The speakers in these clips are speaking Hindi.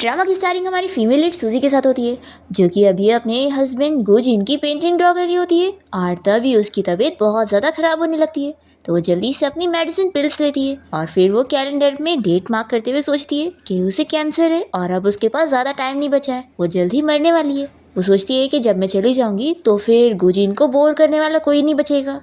ड्रामा की स्टार्टिंग हमारी फीमेल लीड सूजी के साथ होती है, जो कि अभी अपने हस्बैंड गुजिन की पेंटिंग ड्रॉ कर रही होती है और तभी उसकी तबीयत बहुत ज़्यादा ख़राब होने लगती है। तो वो जल्दी से अपनी मेडिसिन पिल्स लेती है और फिर वो कैलेंडर में डेट मार्क करते हुए सोचती है कि उसे कैंसर है और अब उसके पास ज़्यादा टाइम नहीं बचा है, वो जल्द ही मरने वाली है। वो सोचती है कि जब मैं चली जाऊंगी तो फिर गुजिन को बोर करने वाला कोई नहीं बचेगा।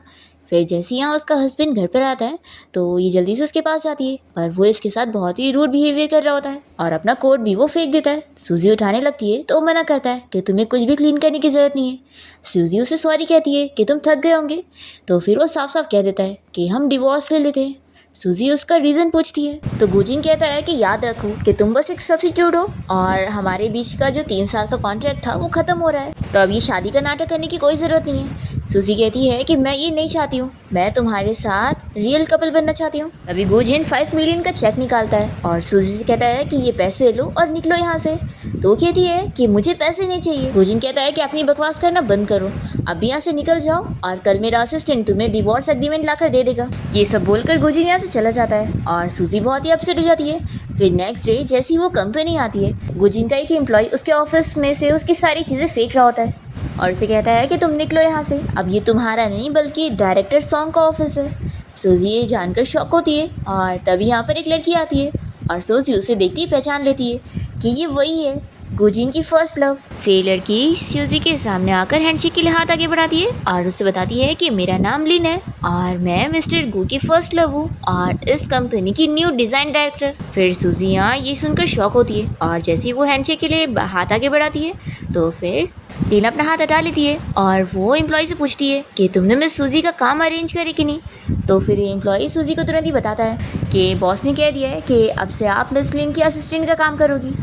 फिर जैसे यहाँ उसका हस्बैंड घर पर आता है तो ये जल्दी से उसके पास जाती है, पर वो इसके साथ बहुत ही रूड बिहेवियर कर रहा होता है और अपना कोट भी वो फेंक देता है। सूजी उठाने लगती है तो वो मना करता है कि तुम्हें कुछ भी क्लीन करने की ज़रूरत नहीं है। सूजी उसे सॉरी कहती है कि तुम थक गए होंगे, तो फिर वो साफ साफ कह देता है कि हम डिवोर्स ले लेते हैं। सूजी उसका रीज़न पूछती है तो गुजिन कहता है कि याद रखो कि तुम बस एक सब्स्टिट्यूट हो और हमारे बीच का जो 3 साल का कॉन्ट्रैक्ट था वो ख़त्म हो रहा है, तो अब ये शादी का नाटक करने की कोई ज़रूरत नहीं है। सूजी कहती है कि मैं ये नहीं चाहती हूँ, मैं तुम्हारे साथ रियल कपल बनना चाहती हूँ। अभी गुजिन 5 मिलियन का चेक निकालता है और सूजी से कहता है कि ये पैसे लो और निकलो यहाँ से। तो वो कहती है कि मुझे पैसे नहीं चाहिए। गुजिन कहता है कि अपनी बकवास करना बंद करो, अब यहाँ से निकल जाओ और कल मेरा असिस्टेंट तुम्हें डिवोर्स एग्रीमेंट लाकर दे देगा। ये सब बोलकर गुजिन यहाँ से चला जाता है और सूजी बहुत ही अपसेट हो जाती है। फिर नेक्स्ट डे जैसी वो कंपनी आती है, गुजिन का एक एम्प्लॉय उसके ऑफिस में से उसकी सारी चीज़ें फेंक रहा होता है और उसे कहता है कि तुम निकलो यहाँ से, अब ये तुम्हारा नहीं बल्कि डायरेक्टर सॉन्ग का ऑफिस है। सूजी ये जानकर शॉक होती है और तभी यहाँ पर एक लड़की आती है और सूजी उसे देखती ही पहचान लेती है कि ये वही है गुजिन की फर्स्ट लव। फिर लड़की सूजी के सामने आकर हैंडशेक के लिए हाथ आगे बढ़ाती है और उससे बताती है कि मेरा नाम लिन है और मैं मिस्टर गू की फर्स्ट लव हूँ और इस कंपनी की न्यू डिज़ाइन डायरेक्टर। फिर सूजी यहाँ ये सुनकर शॉक होती है और जैसे ही वो हैंडशेक के लिए हाथ आगे बढ़ाती है तो फिर लिन अपना हाथ हटा लेती है और वो एम्प्लॉय से पूछती है कि तुमने मिस सूजी का काम अरेंज करे कि नहीं। तो फिर एम्प्लॉय सूजी को तुरंत ही बताता है कि बॉस ने कह दिया है कि अब से आप मिस लिन की असिस्टेंट का काम करोगी।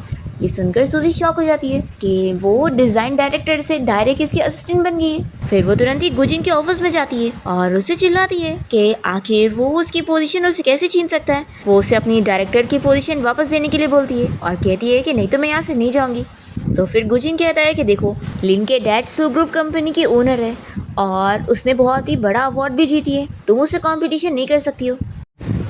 ये सुनकर सूजी शॉक हो जाती है कि वो डिज़ाइन डायरेक्टर से डायरेक्ट इसकी असिस्टेंट बन गई है। फिर वो तुरंत ही गुजिन के ऑफिस में जाती है और उससे चिल्लाती है कि आखिर वो उसकी पोजीशन उसे कैसे छीन सकता है। वो उसे अपनी डायरेक्टर की पोजीशन वापस देने के लिए बोलती है और कहती है कि नहीं तो मैं यहाँ से नहीं जाऊँगी। तो फिर गुजिन कहता है कि देखो, लिन के डैड सू ग्रुप कंपनी की ओनर है और उसने बहुत ही बड़ा अवार्ड भी जीती है, तुम उससे कंपटीशन नहीं कर सकती हो।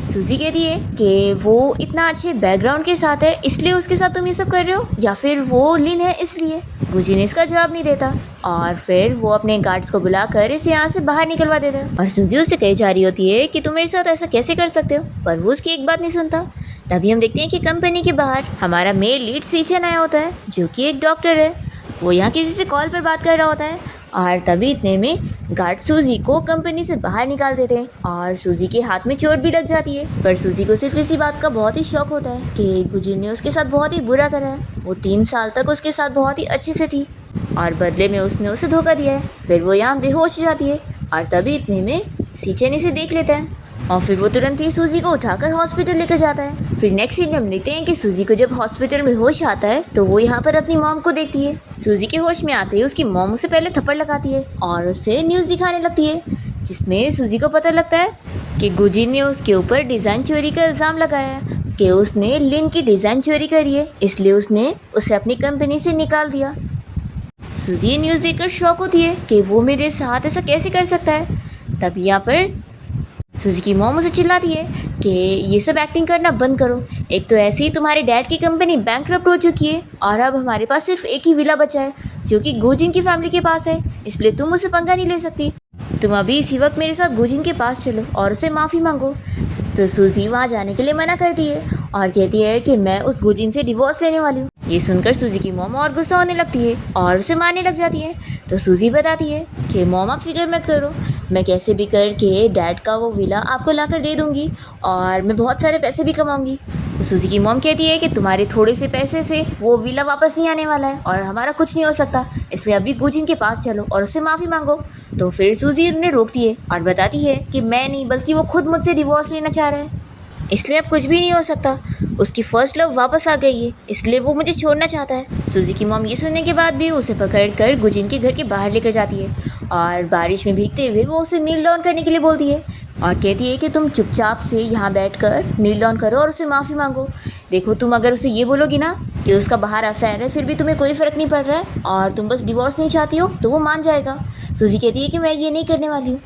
सूजी कहती है कि वो इतना अच्छे बैकग्राउंड के साथ है इसलिए उसके साथ तुम ये सब कर रहे हो या फिर वो लिन है इसलिए। गुजिन इसका जवाब नहीं देता और फिर वो अपने गार्ड्स को बुलाकर इसे यहाँ से बाहर निकलवा देता है और सूजी उससे कही जा रही होती है कि तुम मेरे साथ ऐसा कैसे कर सकते हो, पर वो उसकी एक बात नहीं सुनता। तभी हम देखते हैं कि कंपनी के बाहर हमारा मेल लीड सीचन आया होता है, जो कि एक डॉक्टर है। वो यहाँ किसी से कॉल पर बात कर रहा होता है और तभी इतने में गार्ड सूजी को कंपनी से बाहर निकाल देते हैं और सूजी के हाथ में चोट भी लग जाती है। पर सूजी को सिर्फ इसी बात का बहुत ही शौक होता है कि गुजिन ने उसके साथ बहुत ही बुरा करा है। वो 3 साल तक उसके साथ बहुत ही अच्छे से थी और बदले में उसने उसे धोखा दिया है। फिर वो यहाँ बेहोश हो जाती है और तभी इतने में सीचन इसे देख लेता है और फिर वो तुरंत ही सूजी को उठाकर हॉस्पिटल लेकर जाता है। फिर नेक्स्ट सीन में हम देखते हैं कि सूजी को जब हॉस्पिटल में होश आता है तो वो यहाँ पर अपनी मॉम को देखती है। सूजी के होश में आते ही उसकी मॉम उसे पहले थप्पड़ लगाती है और उसे न्यूज़ दिखाने लगती है, जिसमें सूजी को पता लगता है कि गुजिन ने उसके ऊपर डिज़ाइन चोरी का इल्ज़ाम लगाया है कि उसने लिन की डिज़ाइन चोरी करी है, इसलिए उसने उसे अपनी कंपनी से निकाल दिया। सूजी ये न्यूज़ देखकर शॉक होती है कि वो मेरे साथ ऐसा कैसे कर सकता है। तभी यहाँ पर सूजी की मॉम उसे चिल्लाती है कि ये सब एक्टिंग करना बंद करो, एक तो ऐसे ही तुम्हारे डैड की कंपनी बैंकरप्ट हो चुकी है और अब हमारे पास सिर्फ एक ही विला बचा है जो कि गुजिन की फैमिली के पास है, इसलिए तुम उसे पंगा नहीं ले सकती। तुम अभी इसी वक्त मेरे साथ गुजिन के पास चलो और उसे माफ़ी मांगो। तो सूजी वहाँ जाने के लिए मना करती है और कहती है कि मैं उस गुजिन से डिवोर्स लेने वाली हूँ। ये सुनकर सूजी की मॉम और गुस्सा होने लगती है और उसे मारने लग जाती है। तो सूजी बताती है कि मॉम आप फिक्र मत करो, मैं कैसे भी करके डैड का वो विला आपको लाकर दे दूँगी और मैं बहुत सारे पैसे भी कमाऊँगी। तो सूजी की मॉम कहती है कि तुम्हारे थोड़े से पैसे से वो विला वापस नहीं आने वाला है और हमारा कुछ नहीं हो सकता, इसलिए अभी गुजिन के पास चलो और उससे माफ़ी मांगो। तो फिर सूजी उन्हें रोकती है और बताती है कि मैं नहीं बल्कि वो खुद मुझसे डिवोर्स लेना चाह रहा है, इसलिए अब कुछ भी नहीं हो सकता। उसकी फर्स्ट लव वापस आ गई है, इसलिए वो मुझे छोड़ना चाहता है। सूजी की मॉम ये सुनने के बाद भी उसे पकड़कर गुजिन के घर के बाहर लेकर जाती है और बारिश में भीगते हुए वो उसे नील डाउन करने के लिए बोलती है और कहती है कि तुम चुपचाप से यहाँ बैठकर नील डाउन करो और उसे माफ़ी मांगो। देखो, तुम अगर उसे ये बोलोगी ना कि उसका बाहर अफेयर है फिर भी तुम्हें कोई फ़र्क नहीं पड़ रहा है और तुम बस डिवोर्स नहीं चाहती हो तो वो मान जाएगा। सूजी कहती है कि मैं ये नहीं करने वाली हूँ।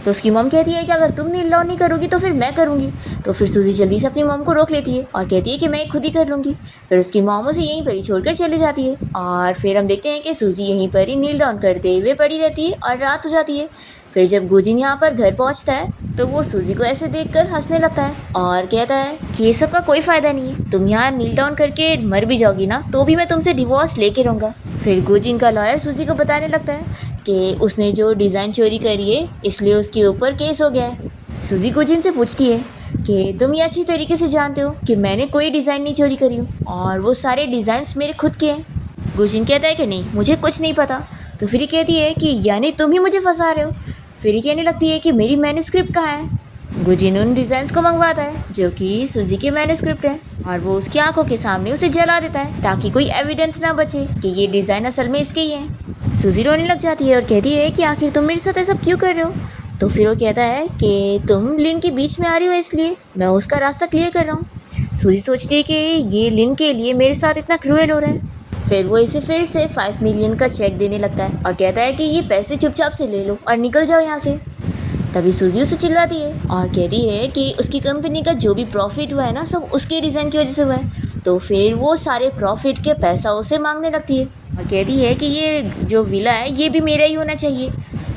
तो उसकी मॉम कहती है कि अगर तुम नील डाउन नहीं करोगी तो फिर मैं करूँगी। तो फिर सूजी जल्दी से अपनी मॉम को रोक लेती है और कहती है कि मैं खुद ही कर लूँगी। फिर उसकी मॉम उसे यहीं पर ही छोड़कर चली जाती है और फिर हम देखते हैं कि सूजी यहीं पर ही नील डाउन करते हुए पड़ी रहती है और रात हो जाती है। फिर जब गुजिन यहाँ पर घर पहुँचता है तो वो सूजी को ऐसे देखकर हंसने लगता है और कहता है कि ये सब का कोई फ़ायदा नहीं है, तुम यहाँ नील डाउन करके मर भी जाओगी ना तो भी मैं तुमसे डिवोर्स लेके रहूँगा। फिर गुजिन का लॉयर सूजी को बताने लगता है कि उसने जो डिज़ाइन चोरी करी है इसलिए उसके ऊपर केस हो गया है। सूजी गुजिन से पूछती है कि तुम ये अच्छी तरीके से जानते हो कि मैंने कोई डिज़ाइन नहीं चोरी करी हूँ और वो सारे डिज़ाइंस मेरे खुद के हैं। गुजिन कहता है कि नहीं, मुझे कुछ नहीं पता। तो फिर ये कहती है कि यानी तुम ही मुझे फंसा रहे हो। फिर ये कहने लगती है कि मेरी मैन्युस्क्रिप्ट कहाँ है। गुजिन उन डिज़ाइंस को मंगवाता है जो कि सूजी के मैन्युस्क्रिप्ट है और वो उसकी आंखों के सामने उसे जला देता है ताकि कोई एविडेंस ना बचे कि ये डिज़ाइन असल में इसके ही है। सूजी रोने लग जाती है और कहती है कि आखिर तुम मेरे साथ ऐसा क्यों कर रहे हो। तो फिर वो कहता है कि तुम लिन के बीच में आ रही हो इसलिए मैं उसका रास्ता क्लियर कर रहा हूँ। सूजी सोचती है कि ये लिन के लिए मेरे साथ इतना क्रूएल हो रहा है। फिर वो इसे फिर से 5 मिलियन का चेक देने लगता है और कहता है कि ये पैसे चुपचाप से ले लो और निकल जाओ यहाँ से। तभी सूजी उसे चिल्लाती है और कहती है कि उसकी कंपनी का जो भी प्रॉफिट हुआ है ना सब उसके डिज़ाइन की वजह से हुआ है। तो फिर वो सारे प्रॉफिट के पैसा उसे मांगने लगती है और कहती है कि ये जो विला है ये भी मेरा ही होना चाहिए,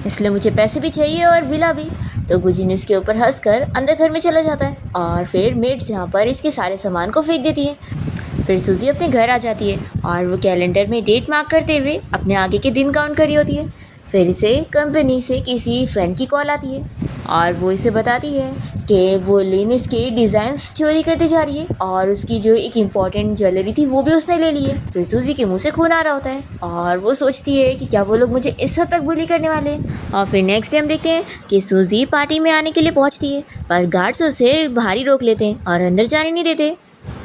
इसलिए मुझे पैसे भी चाहिए और विला भी। तो गुजिन इसके ऊपर हंसकर अंदर घर में चला जाता है और फिर मेड्स यहाँ पर इसके सारे सामान को फेंक देती है। फिर सूजी अपने घर आ जाती है और वो कैलेंडर में डेट मार्क करते हुए अपने आगे के दिन काउंट कर रही होती है। फिर इसे कंपनी से किसी फ्रेंड की कॉल आती है और वो इसे बताती है कि वो लिनिस के डिज़ाइंस चोरी करते जा रही है और उसकी जो एक इम्पॉर्टेंट ज्वेलरी थी वो भी उसने ले ली है। फिर सूजी के मुंह से खून आ रहा होता है और वो सोचती है कि क्या वो लोग मुझे इस हद तक बुली करने वाले हैं। और फिर नेक्स्ट डे हम देखते हैं कि सूजी पार्टी में आने के लिए पहुंचती है पर गार्ड्स उसे बाहर ही रोक लेते हैं और अंदर जाने नहीं देते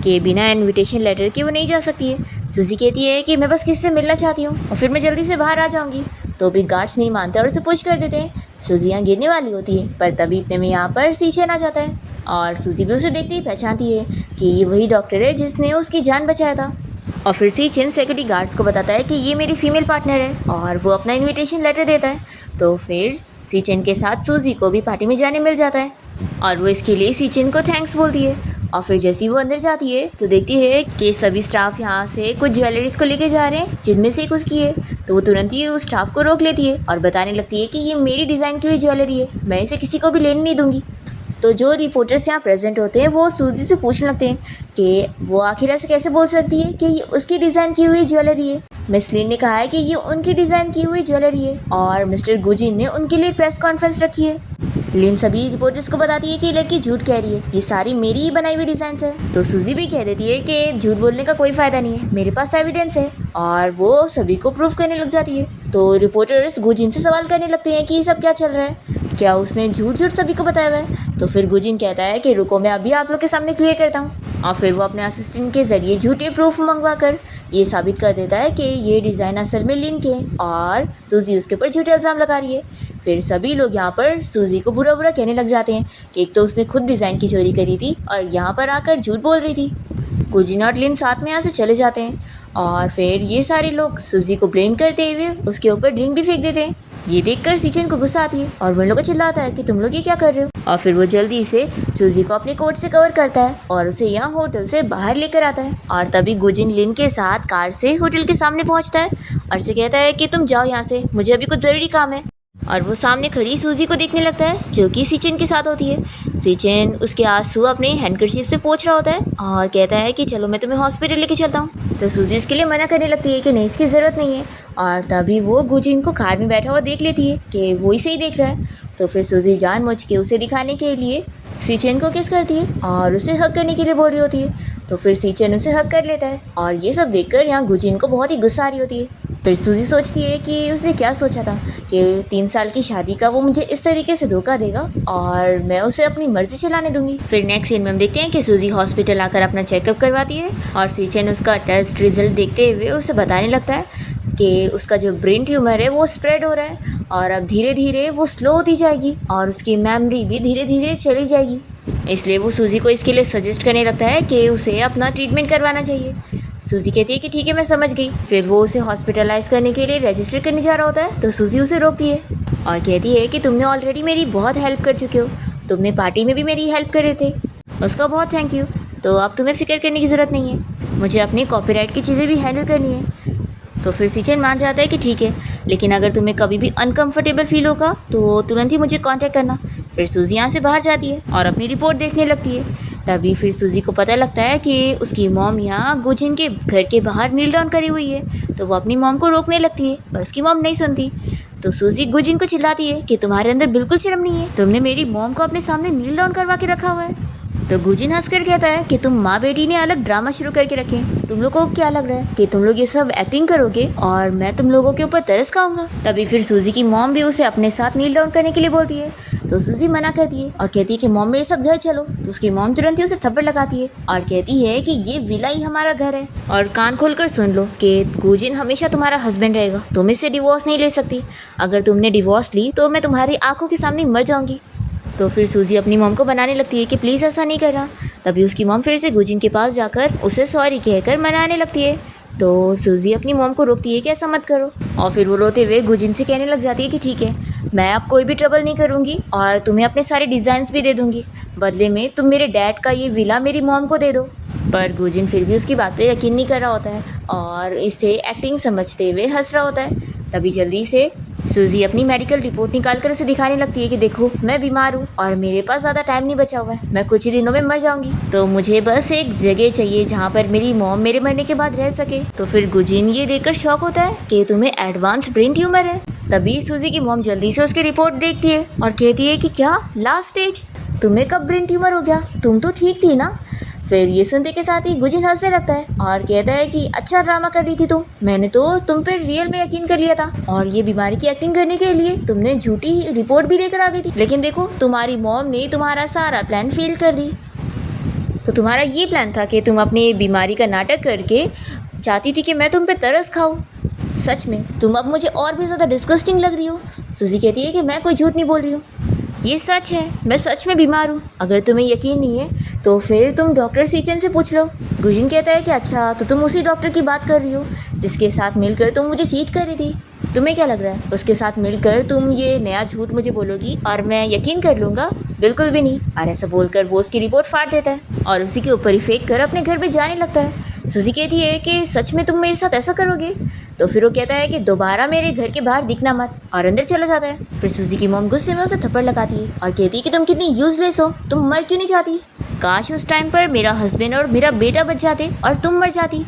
कि बिना इनविटेशन लेटर के वो नहीं जा सकती है। सूजी कहती है कि मैं बस किससे मिलना चाहती हूँ और फिर मैं जल्दी से बाहर आ जाऊँगी। तो भी गार्ड्स नहीं मानते और उसे पुश कर देते हैं। सूजी यहाँ गिरने वाली होती है पर तभी इतने में यहाँ पर सीचेन आ जाता है और सूजी भी उसे देखते ही पहचानती है कि ये वही डॉक्टर है जिसने उसकी जान बचाया था। और फिर सीचेन सिक्योरिटी गार्ड्स को बताता है कि ये मेरी फीमेल पार्टनर है और वो अपना इन्विटेशन लेटर देता है। तो फिर सीचेन के साथ सूजी को भी पार्टी में जाने मिल जाता है और वो इसके लिए सीचेन को थैंक्स बोलती है। और फिर जैसे ही वो अंदर जाती है तो देखती है कि सभी स्टाफ यहाँ से कुछ ज्वेलरीज को लेके जा रहे हैं जिनमें से एक उसकी है। तो वो तुरंत ही उस स्टाफ को रोक लेती है और बताने लगती है कि ये मेरी डिज़ाइन की हुई ज्वेलरी है, मैं इसे किसी को भी लेने नहीं दूंगी। तो जो रिपोर्टर्स यहाँ प्रेजेंट होते हैं वो सूजी से पूछने लगते हैं कि वो आखिर ऐसे कैसे बोल सकती है कि ये उसकी डिज़ाइन की हुई ज्वेलरी है। मिस लिन ने कहा है कि ये उनकी डिज़ाइन की हुई ज्वेलरी है और मिस्टर गुजिन ने उनके लिए प्रेस कॉन्फ्रेंस रखी है। लिन सभी रिपोर्टर्स को बताती है कि ये लड़की झूठ कह रही है, ये सारी मेरी ही बनाई हुई डिज़ाइंस है। तो सूजी भी कह देती है कि झूठ बोलने का कोई फ़ायदा नहीं है, मेरे पास एविडेंस है और वो सभी को प्रूफ करने लग जाती है। तो रिपोर्टर्स गुजिन से सवाल करने लगते हैं कि ये सब क्या चल रहा है, क्या उसने झूठ झूठ सभी को बताया हुआ है। तो फिर गुजिन कहता है कि रुको मैं अभी आप लोग के सामने क्लियर करता हूँ। और फिर वो अपने असिस्टेंट के ज़रिए झूठे प्रूफ मंगवा कर ये साबित कर देता है कि ये डिज़ाइन असल में लिन के हैं और सूजी उसके ऊपर झूठे इल्ज़ाम लगा रही है। फिर सभी लोग यहाँ पर सूजी को बुरा बुरा कहने लग जाते हैं कि एक तो उसने खुद डिज़ाइन की चोरी करी थी और यहाँ पर आकर झूठ बोल रही थी। गुजिन और लिन साथ में यहाँ से चले जाते हैं और फिर ये सारे लोग सूजी को ब्लेम करते हुए उसके ऊपर ड्रिंक भी फेंक देते हैं। ये देखकर सीचेन को गुस्सा आती है और वो लोग को चिल्लाता है कि तुम लोग ये क्या कर रहे हो। और फिर वो जल्दी से सूजी को अपने कोट से कवर करता है और उसे यहाँ होटल से बाहर लेकर आता है। और तभी गुजिन लिन के साथ कार से होटल के सामने पहुँचता है और उसे कहता है कि तुम जाओ यहाँ से, मुझे अभी कुछ ज़रूरी काम है। और वो सामने खड़ी सूजी को देखने लगता है जो कि सीचेन के साथ होती है। सीचेन उसके आंसू अपने हैंडकरचीफ से पोंछ रहा होता है और कहता है कि चलो मैं तुम्हें हॉस्पिटल लेके चलता हूँ। तो सूजी इसके लिए मना करने लगती है कि नहीं, इसकी ज़रूरत नहीं है। और तभी वो गुजिन को कार में बैठा हुआ देख लेती है कि वो इसे ही देख रहा है। तो फिर सूजी जानबूझ के उसे दिखाने के लिए सीचेन को किस करती है और उसे हक करने के लिए बोल रही होती है। तो फिर सीचेन उसे हक कर लेता है और ये सब देखकर यहाँ गुजिन को बहुत ही गुस्सा आ रही होती है। फिर सूजी सोचती है कि उसने क्या सोचा था कि 3 साल की शादी का वो मुझे इस तरीके से धोखा देगा और मैं उसे अपनी मर्जी चलाने दूंगी। फिर नेक्स्ट सीन में हम देखते हैं कि सूजी हॉस्पिटल आकर अपना चेकअप करवाती है और सीचेन उसका टेस्ट रिजल्ट देखते हुए उसे बताने लगता है कि उसका जो ब्रेन ट्यूमर है वो स्प्रेड हो रहा है और अब धीरे धीरे वो स्लो होती जाएगी और उसकी मेमोरी भी धीरे धीरे चली जाएगी। इसलिए वो सूजी को इसके लिए सजेस्ट करने लगता है कि उसे अपना ट्रीटमेंट करवाना चाहिए। सूजी कहती है कि ठीक है, मैं समझ गई। फिर वो उसे हॉस्पिटलाइज करने के लिए रजिस्टर करने जा रहा होता है तो सूजी उसे रोकती है और कहती है कि तुमने ऑलरेडी मेरी बहुत हेल्प कर चुके हो, तुमने पार्टी में भी मेरी हेल्प करे थे, उसका बहुत थैंक यू। तो अब तुम्हें फ़िक्र करने की ज़रूरत नहीं है, मुझे अपनी कॉपीराइट की चीज़ें भी हैंडल करनी है। तो फिर सीचन मान जाता है कि ठीक है, लेकिन अगर तुम्हें कभी भी अनकंफर्टेबल फील होगा तो तुरंत ही मुझे कांटेक्ट करना। फिर सूजी यहाँ से बाहर जाती है और अपनी रिपोर्ट देखने लगती है। तभी फिर सूजी को पता लगता है कि उसकी मॉम यहाँ गुजिन के घर के बाहर नील डाउन करी हुई है। तो वो अपनी मॉम को रोकने लगती है पर उसकी मॉम नहीं सुनती। तो सूजी गुजिन को चिल्लाती है कि तुम्हारे अंदर बिल्कुल शर्म नहीं है, तुमने मेरी मॉम को अपने सामने नील डाउन करवा के रखा हुआ है। तो गुजिन हंसकर कहता है कि तुम माँ बेटी ने अलग ड्रामा शुरू करके रखे, तुम लोगों को क्या लग रहा है कि तुम लोग ये सब एक्टिंग करोगे और मैं तुम लोगों के ऊपर तरस खाऊंगा। तभी फिर सूजी की मॉम भी उसे अपने साथ नील डाउन करने के लिए बोलती है। तो सूजी मना करती है और कहती है कि मॉम मेरे साथ घर चलो। तो उसकी मॉम तुरंत ही उसे थप्पड़ लगाती है और कहती है कि ये विला ही हमारा घर है और कान खोलकर सुन लो कि गुजिन हमेशा तुम्हारा हस्बैंड रहेगा, तुम इससे डिवोर्स नहीं ले सकती। अगर तुमने डिवोर्स ली तो मैं तुम्हारी आंखों के सामने मर जाऊंगी। तो फिर सूजी अपनी मॉम को बनाने लगती है कि प्लीज़ ऐसा नहीं करना। तभी उसकी मॉम फिर से गुजिन के पास जाकर उसे सॉरी कहकर मनाने लगती है। तो सूजी अपनी मॉम को रोकती है कि ऐसा मत करो और फिर वो रोते हुए गुजिन से कहने लग जाती है कि ठीक है, मैं अब कोई भी ट्रबल नहीं करूँगी और तुम्हें अपने सारे डिज़ाइंस भी दे दूँगी, बदले में तुम मेरे डैड का ये विला मेरी मॉम को दे दो। पर गुजिन फिर भी उसकी बात पे यकीन नहीं कर रहा होता है और इसे एक्टिंग समझते हुए हंस रहा होता है। तभी जल्दी से सूजी अपनी मेडिकल रिपोर्ट निकाल कर उसे दिखाने लगती है कि देखो मैं बीमार हूँ और मेरे पास ज़्यादा टाइम नहीं बचा हुआ है, मैं कुछ ही दिनों में मर जाऊंगी, तो मुझे बस एक जगह चाहिए जहाँ पर मेरी मॉम मेरे मरने के बाद रह सके। तो फिर गुजिन ये देखकर शॉक होता है कि तुम्हें एडवांस ब्रेन ट्यूमर है। तभी सूजी की मॉम जल्दी से उसकी रिपोर्ट देखती है और कहती है कि क्या लास्ट स्टेज, तुम्हें कब ब्रेन ट्यूमर हो गया, तुम तो ठीक थी ना। फिर ये सुनते के साथ ही गुजिन हंसने लगता है और कहता है कि अच्छा ड्रामा कर रही थी तुम, मैंने तो तुम पे रियल में यकीन कर लिया था और ये बीमारी की एक्टिंग करने के लिए तुमने झूठी रिपोर्ट भी लेकर आ गई थी, लेकिन देखो तुम्हारी मॉम ने तुम्हारा सारा प्लान फेल कर दी। तो तुम्हारा ये प्लान था कि तुम अपनी बीमारी का नाटक करके चाहती थी कि मैं तुम पे तरस खाऊं। सच में तुम अब मुझे और भी ज़्यादा डिस्गस्टिंग लग रही हो। सूजी कहती है कि मैं कोई झूठ नहीं बोल रही हूँ, ये सच है, मैं सच में बीमार हूँ। अगर तुम्हें यकीन नहीं है तो फिर तुम डॉक्टर सीचन से पूछ लो। गुजिन कहता है कि अच्छा, तो तुम उसी डॉक्टर की बात कर रही हो जिसके साथ मिलकर तुम मुझे चीट कर रही थी। तुम्हें क्या लग रहा है उसके साथ मिलकर तुम ये नया झूठ मुझे बोलोगी और मैं यकीन कर लूँगा? बिल्कुल भी नहीं। और ऐसा बोलकर वो उसकी रिपोर्ट फाड़ देता है और उसी के ऊपर ही फेंक कर अपने घर पे जाने लगता है। सूजी कहती है कि सच में तुम मेरे साथ ऐसा करोगे? तो फिर वो कहता है कि दोबारा मेरे घर के बाहर दिखना मत और अंदर चला जाता है। फिर सूजी की मॉम गुस्से में उसे थप्पड़ लगाती है और कहती है कि तुम कितनी यूजलेस हो, तुम मर क्यों नहीं चाहती? काश उस टाइम पर मेरा हस्बैंड और मेरा बेटा बच जाते और तुम मर जाती,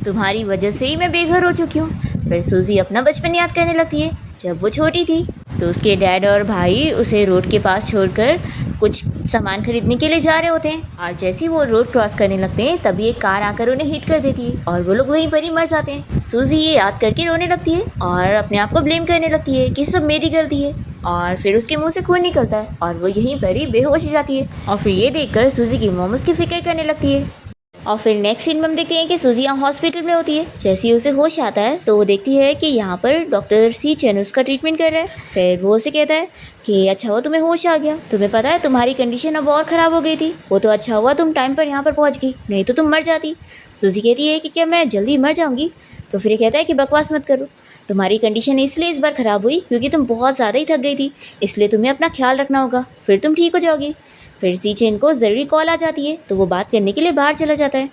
तुम्हारी वजह से ही मैं बेघर हो चुकी हूँ। फिर सूजी अपना बचपन याद करने लगती है जब वो छोटी थी। तो उसके डैड और भाई उसे रोड के पास छोड़कर कुछ सामान खरीदने के लिए जा रहे होते हैं और जैसे ही वो रोड क्रॉस करने लगते हैं तभी एक कार आकर उन्हें हिट कर देती है और वो लोग वहीं पर ही मर जाते हैं। सूजी ये याद करके रोने लगती है और अपने आप को ब्लेम करने लगती है कि सब मेरी गलती है और फिर उसके मुंह से खून निकलता है और वो यहीं पर ही बेहोश हो जाती है। और फिर ये देखकर सूजी की मॉम उसकी फिक्र करने लगती है। और फिर नेक्स्ट सीन में हम देखते हैं कि सूजी यहाँ हॉस्पिटल में होती है। जैसे ही उसे होश आता है तो वो देखती है कि यहाँ पर डॉक्टर सीचन उसका ट्रीटमेंट कर रहा है। फिर वो उसे कहता है कि अच्छा हुआ तुम्हें होश आ गया, तुम्हें पता है तुम्हारी कंडीशन अब और ख़राब हो गई थी, वो तो अच्छा हुआ तुम टाइम पर यहाँ पर पहुँच गई, नहीं तो तुम मर जाती। सूजी कहती है कि क्या मैं जल्दी मर जाऊँगी? तो फिर कहता है कि बकवास मत करो, तुम्हारी कंडीशन इसलिए इस बार ख़राब हुई क्योंकि तुम बहुत ज़्यादा ही थक गई थी, इसलिए तुम्हें अपना ख्याल रखना होगा, फिर तुम ठीक हो जाओगी। फिर सीचन को ज़रूरी कॉल आ जाती है तो वो बात करने के लिए बाहर चला जाता है।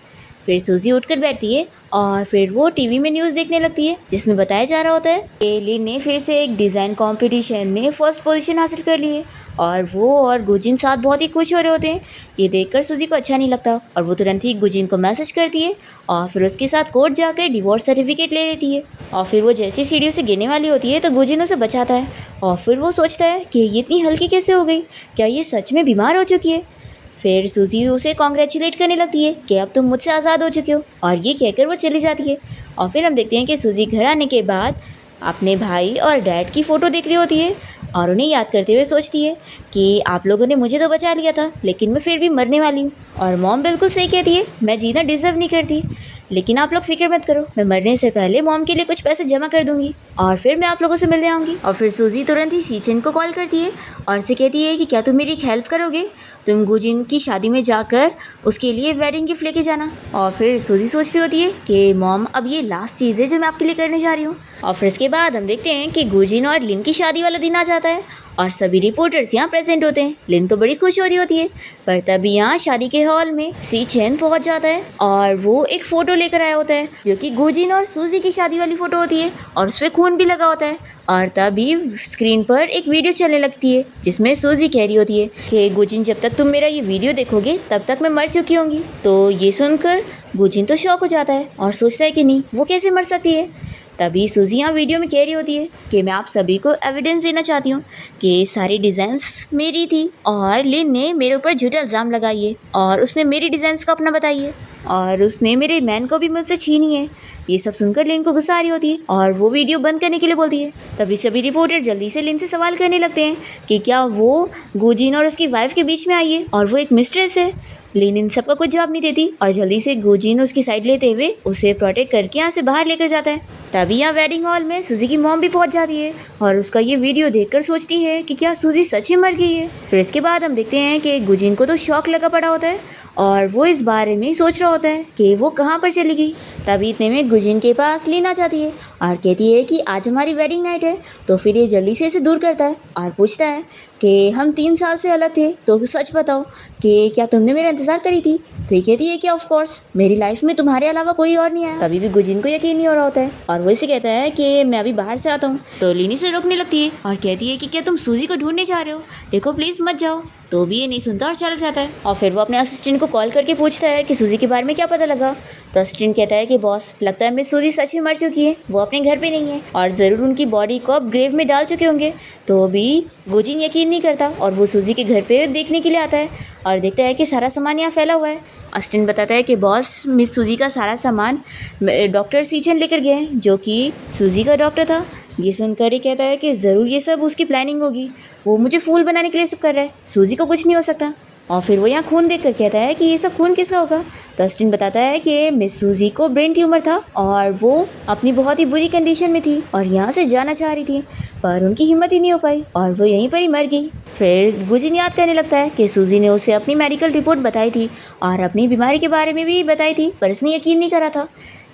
फिर सूजी उठकर बैठती है और फिर वो टीवी में न्यूज़ देखने लगती है जिसमें बताया जा रहा होता है कि लिन ने फिर से एक डिज़ाइन कंपटीशन में फर्स्ट पोजीशन हासिल कर ली है और वो और गुजिन साथ बहुत ही खुश हो रहे होते हैं। ये देखकर सूजी को अच्छा नहीं लगता और वो तुरंत ही गुजिन को मैसेज करती है और फिर उसके साथ कोर्ट जाकर डिवोर्स सर्टिफिकेट ले लेती है। और फिर वो जैसी सीढ़ियों से गिरने वाली होती है तो गुजिन उसे बचाता है और फिर वो सोचता है कि ये इतनी हल्की कैसे हो गई, क्या ये सच में बीमार हो चुकी है? फिर सूजी उसे कॉन्ग्रेचुलेट करने लगती है कि अब तुम मुझसे आज़ाद हो चुके हो और ये कहकर वो चली जाती है। और फिर हम देखते हैं कि सूजी घर आने के बाद अपने भाई और डैड की फ़ोटो देख रही होती है और उन्हें याद करते हुए सोचती है कि आप लोगों ने मुझे तो बचा लिया था लेकिन मैं फिर भी मरने वाली हूँ। और मॉम बिल्कुल सही कहती है, मैं जीना डिज़र्व नहीं करती, लेकिन आप लोग फिक्र मत करो, मैं मरने से पहले मॉम के लिए कुछ पैसे जमा कर दूँगी। और फिर मैं आप लोगों से मिलने आऊँगी। और फिर सूजी तुरंत ही सीचेन को कॉल करती है और उसे कहती है कि क्या तुम मेरी एक हेल्प करोगे, तुम गुजिन की शादी में जाकर उसके लिए वेडिंग गिफ्ट लेके जाना। और फिर सूजी सोच रही होती है कि मॉम अब ये लास्ट चीज़ है जो मैं आपके लिए करने जा रही हूँ। और फिर इसके बाद हम देखते हैं कि गुजिन और लिन की शादी वाला दिन आ जाता है और सभी रिपोर्टर्स यहाँ प्रेजेंट होते हैं। लिन तो बड़ी खुश हो रही होती है, पर तभी यहाँ शादी के हॉल में सीचेन पहुँच जाता है और वो एक फ़ोटो लेकर आया होता है जो कि गुजिन और सूजी की शादी वाली फ़ोटो होती है और उस पर खून भी लगा होता है। और तभी स्क्रीन पर एक वीडियो चलने लगती है जिसमें सूजी कह रही होती है कि गुजिन जब तक तुम मेरा ये वीडियो देखोगे तब तक मैं मर चुकी होंगी। तो ये सुनकर गुजिन तो शॉक हो जाता है और सोचता है कि नहीं, वो कैसे मर सकती है। तभी सूजी यहाँ वीडियो में कह रही होती है कि मैं आप सभी को एविडेंस देना चाहती हूँ कि सारी डिज़ाइंस मेरी थी और लिन ने मेरे ऊपर झूठा इल्ज़ाम लगाई है और उसने मेरी डिज़ाइंस को अपना बताई है और उसने मेरे मैन को भी मुझसे छीनी है। ये सब सुनकर लिन को गुस्सा आ रही होती है और वो वीडियो बंद करने के लिए बोलती है। तभी सभी रिपोर्टर जल्दी से लिन से सवाल करने लगते हैं कि क्या वो गुजिन और उसकी वाइफ के बीच में आई है और वो एक मिस्ट्रेस है। लिन इन सबका कुछ जवाब नहीं देती और जल्दी से गुजिन उसकी साइड लेते हुए उसे प्रोटेक्ट करके यहाँ से बाहर लेकर जाता है। तभी यहाँ वेडिंग हॉल में सूजी की मॉम भी पहुँच जाती है और उसका ये वीडियो देखकर सोचती है कि क्या सूजी सच ही मर गई है। फिर इसके बाद हम देखते हैं कि गुजिन को तो शौक लगा पड़ा होता है और वो इस बारे में सोच रहा होता है कि वो कहाँ पर चली गई। तभी इतने में गुजिन के पास लिन आ जाती है और कहती है कि आज हमारी वेडिंग नाइट है। तो फिर ये जल्दी से इसे दूर करता है और पूछता है कि हम 3 साल से अलग थे, तो सच बताओ कि क्या तुमने मेरा इंतज़ार करी थी। तो ये कहती है कि ऑफ कोर्स मेरी लाइफ में तुम्हारे अलावा कोई और नहीं आया। तभी भी गुजिन को यकीन नहीं हो रहा होता है और वो इसे कहता है कि मैं अभी बाहर से आता हूँ। तो लिन इसे रोकने लगती है और कहती है कि क्या तुम सूजी को ढूंढने जा रहे हो, देखो प्लीज़ मत जाओ। तो भी ये नहीं सुनता और चला जाता है। और फिर वो अपने असिस्टेंट को कॉल करके पूछता है कि सूजी के बारे में क्या पता लगा। तो असिस्टेंट कहता है कि बॉस, लगता है मिस सूजी सच में मर चुकी है, वो अपने घर पे नहीं है और ज़रूर उनकी बॉडी को अब ग्रेव में डाल चुके होंगे। तो भी गुजिन यकीन नहीं करता और वो सूजी के घर पे देखने के लिए आता है और देखता है कि सारा सामान यहाँ फैला हुआ है। असिस्टेंट बताता है कि बॉस, मिस सूजी का सारा सामान डॉक्टर सीचेन लेकर गए हैं जो कि सूजी का डॉक्टर था। ये सुनकर ही कहता है कि ज़रूर ये सब उसकी प्लानिंग होगी, वो मुझे फूल बनाने के लिए सब कर रहा है, सूजी को कुछ नहीं हो सकता। और फिर वो यहाँ खून देखकर कहता है कि ये सब खून किसका होगा। तो असिस्टेंट बताता है कि मिस सूजी को ब्रेन ट्यूमर था और वो अपनी बहुत ही बुरी कंडीशन में थी और यहाँ से जाना चाह रही थी, पर उनकी हिम्मत ही नहीं हो पाई और वो यहीं पर ही मर गई। फिर गुजिन याद करने लगता है कि सूजी ने उसे अपनी मेडिकल रिपोर्ट बताई थी और अपनी बीमारी के बारे में भी बताई थी, पर उसने यकीन नहीं करा था।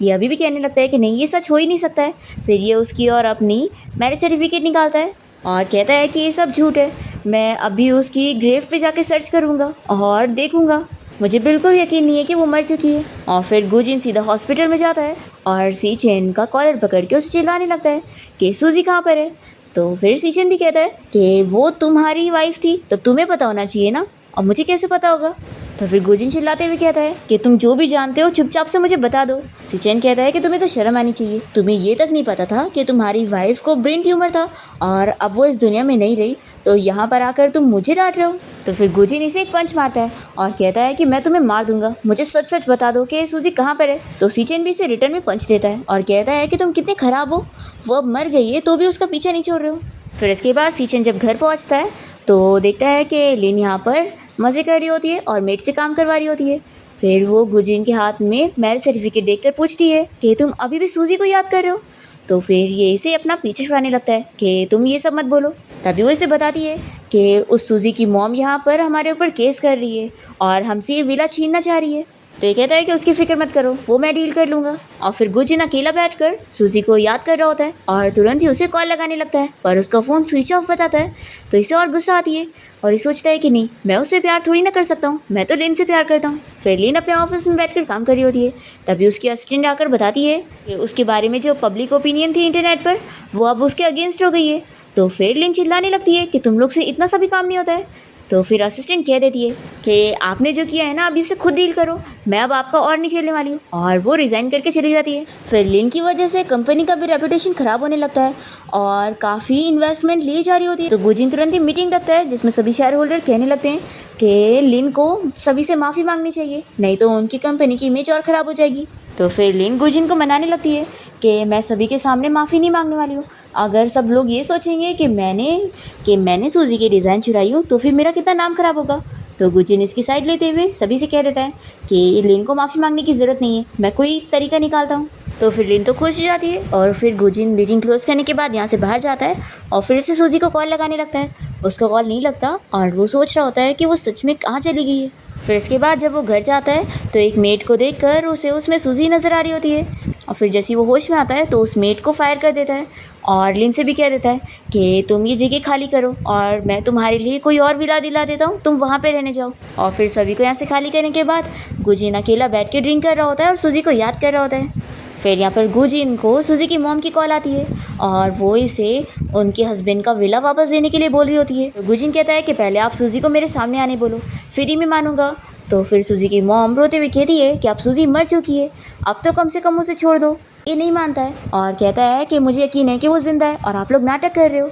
ये अभी भी कहने लगता है कि नहीं, ये सच हो ही नहीं सकता है। फिर ये उसकी और अपनी मैरिज सर्टिफिकेट निकालता है और कहता है कि ये सब झूठ है, मैं अभी उसकी ग्रेव पे जाके सर्च करूँगा और देखूँगा, मुझे बिल्कुल यकीन नहीं है कि वो मर चुकी है। और फिर गुजिन सीधा हॉस्पिटल में जाता है और सीचेन का कॉलर पकड़ के उसे चिल्लाने लगता है कि सूजी कहाँ पर है। तो फिर सीचेन भी कहता है कि वो तुम्हारी वाइफ थी तो तुम्हें पता होना चाहिए ना, और मुझे कैसे पता होगा। तो फिर गुजिन चिल्लाते हुए कहता है कि तुम जो भी जानते हो चुपचाप से मुझे बता दो। सीचेन कहता है कि तुम्हें तो शर्म आनी चाहिए, तुम्हें ये तक नहीं पता था कि तुम्हारी वाइफ को ब्रेन ट्यूमर था और अब वो इस दुनिया में नहीं रही, तो यहाँ पर आकर तुम मुझे डांट रहे हो। तो फिर गुजिन इसे एक पंच मारता है और कहता है कि मैं तुम्हें मार दूंगा, मुझे सच सच बता दो कि सूजी कहाँ पर है। तो सीचेन भी इसे रिटर्न में पंच देता है और कहता है कि तुम कितने खराब हो, वो अब मर गई है तो भी उसका पीछा नहीं छोड़ रहे हो। फिर इसके बाद सीचेन जब घर पहुँचता है तो देखता है कि लिन यहाँ पर मज़े कर रही होती है और मेड से काम करवा रही होती है। फिर वो गुजिन के हाथ में मैरिज सर्टिफिकेट देखकर पूछती है कि तुम अभी भी सूजी को याद कर रहे हो। तो फिर ये इसे अपना पीछे छुड़ाने लगता है कि तुम ये सब मत बोलो। तभी वो इसे बताती है कि उस सूजी की मॉम यहाँ पर हमारे ऊपर केस कर रही है और हमसे ये विला छीनना चाह रही है। तो ये कहता है कि उसकी फिक्र मत करो, वो मैं डील कर लूँगा। और फिर गुजिन अकेला बैठकर सूजी को याद कर रहा होता है और तुरंत ही उसे कॉल लगाने लगता है, पर उसका फ़ोन स्विच ऑफ बताता है। तो इसे और गुस्सा आती है और ये सोचता है कि नहीं, मैं उससे प्यार थोड़ी ना कर सकता हूँ, मैं तो लिन से प्यार करता हूँ। फिर लिन अपने ऑफिस में बैठकर काम कर रही होती है। तभी उसकी असिस्टेंट आकर बताती है कि उसके बारे में जो पब्लिक ओपिनियन थी इंटरनेट पर, वो अब उसके अगेंस्ट हो गई है। तो फिर लिन चिल्लाने लगती है कि तुम लोग से इतना सा भी काम नहीं होता है। तो फिर असिस्टेंट कह देती है कि आपने जो किया है ना, अभी से खुद डील करो, मैं अब आपका और नहीं झेलने वाली हूँ, और वो रिज़ाइन करके चली जाती है। फिर लिन की वजह से कंपनी का भी रेपुटेशन ख़राब होने लगता है और काफ़ी इन्वेस्टमेंट ली जा रही होती है। तो गुजिन तुरंत ही मीटिंग रखता है जिसमें सभी शेयर होल्डर कहने लगते हैं कि लिन को सभी से माफ़ी मांगनी चाहिए, नहीं तो उनकी कंपनी की इमेज और ख़राब हो जाएगी। तो फिर लिन गुजिन को मनाने लगती है कि मैं सभी के सामने माफ़ी नहीं मांगने वाली हूँ, अगर सब लोग ये सोचेंगे कि मैंने सूजी की डिज़ाइन चुराई हूँ तो फिर मेरा कितना नाम ख़राब होगा। तो गुजिन इसकी साइड लेते हुए सभी से कह देता है कि लिन को माफ़ी मांगने की ज़रूरत नहीं है, मैं कोई तरीका निकालता हूँ। तो फिर लिन तो खुश हो जाती है और फिर गुजिन मीटिंग क्लोज करने के बाद यहाँ से बाहर जाता है और फिर से सूजी को कॉल लगाने लगता है। उसका कॉल नहीं लगता और वो सोच रहा होता है कि वो सच में कहाँ चली गई है। फिर इसके बाद जब वो घर जाता है तो एक मेड को देखकर उसे उसमें सूजी नज़र आ रही होती है और फिर जैसे ही वो होश में आता है तो उस मेड को फायर कर देता है और लिन से भी कह देता है कि तुम ये जगह खाली करो और मैं तुम्हारे लिए कोई और विला दिला देता हूँ, तुम वहाँ पे रहने जाओ। और फिर सभी को यहाँ से खाली करने के बाद गुजिन अकेला बैठ के ड्रिंक कर रहा होता है और सूजी को याद कर रहा होता है। फिर यहाँ पर गुजिन को सूजी की मॉम की कॉल आती है और वो इसे उनके हस्बैंड का विला वापस देने के लिए बोल रही होती है। तो गुजिन कहता है कि पहले आप सूजी को मेरे सामने आने बोलो, फिर ही मैं मानूंगा। तो फिर सूजी की मॉम रोते हुए कहती है कि अब सूजी मर चुकी है, अब तो कम से कम उसे छोड़ दो। ये नहीं मानता है और कहता है कि मुझे यकीन है कि वो जिंदा है और आप लोग नाटक कर रहे हो।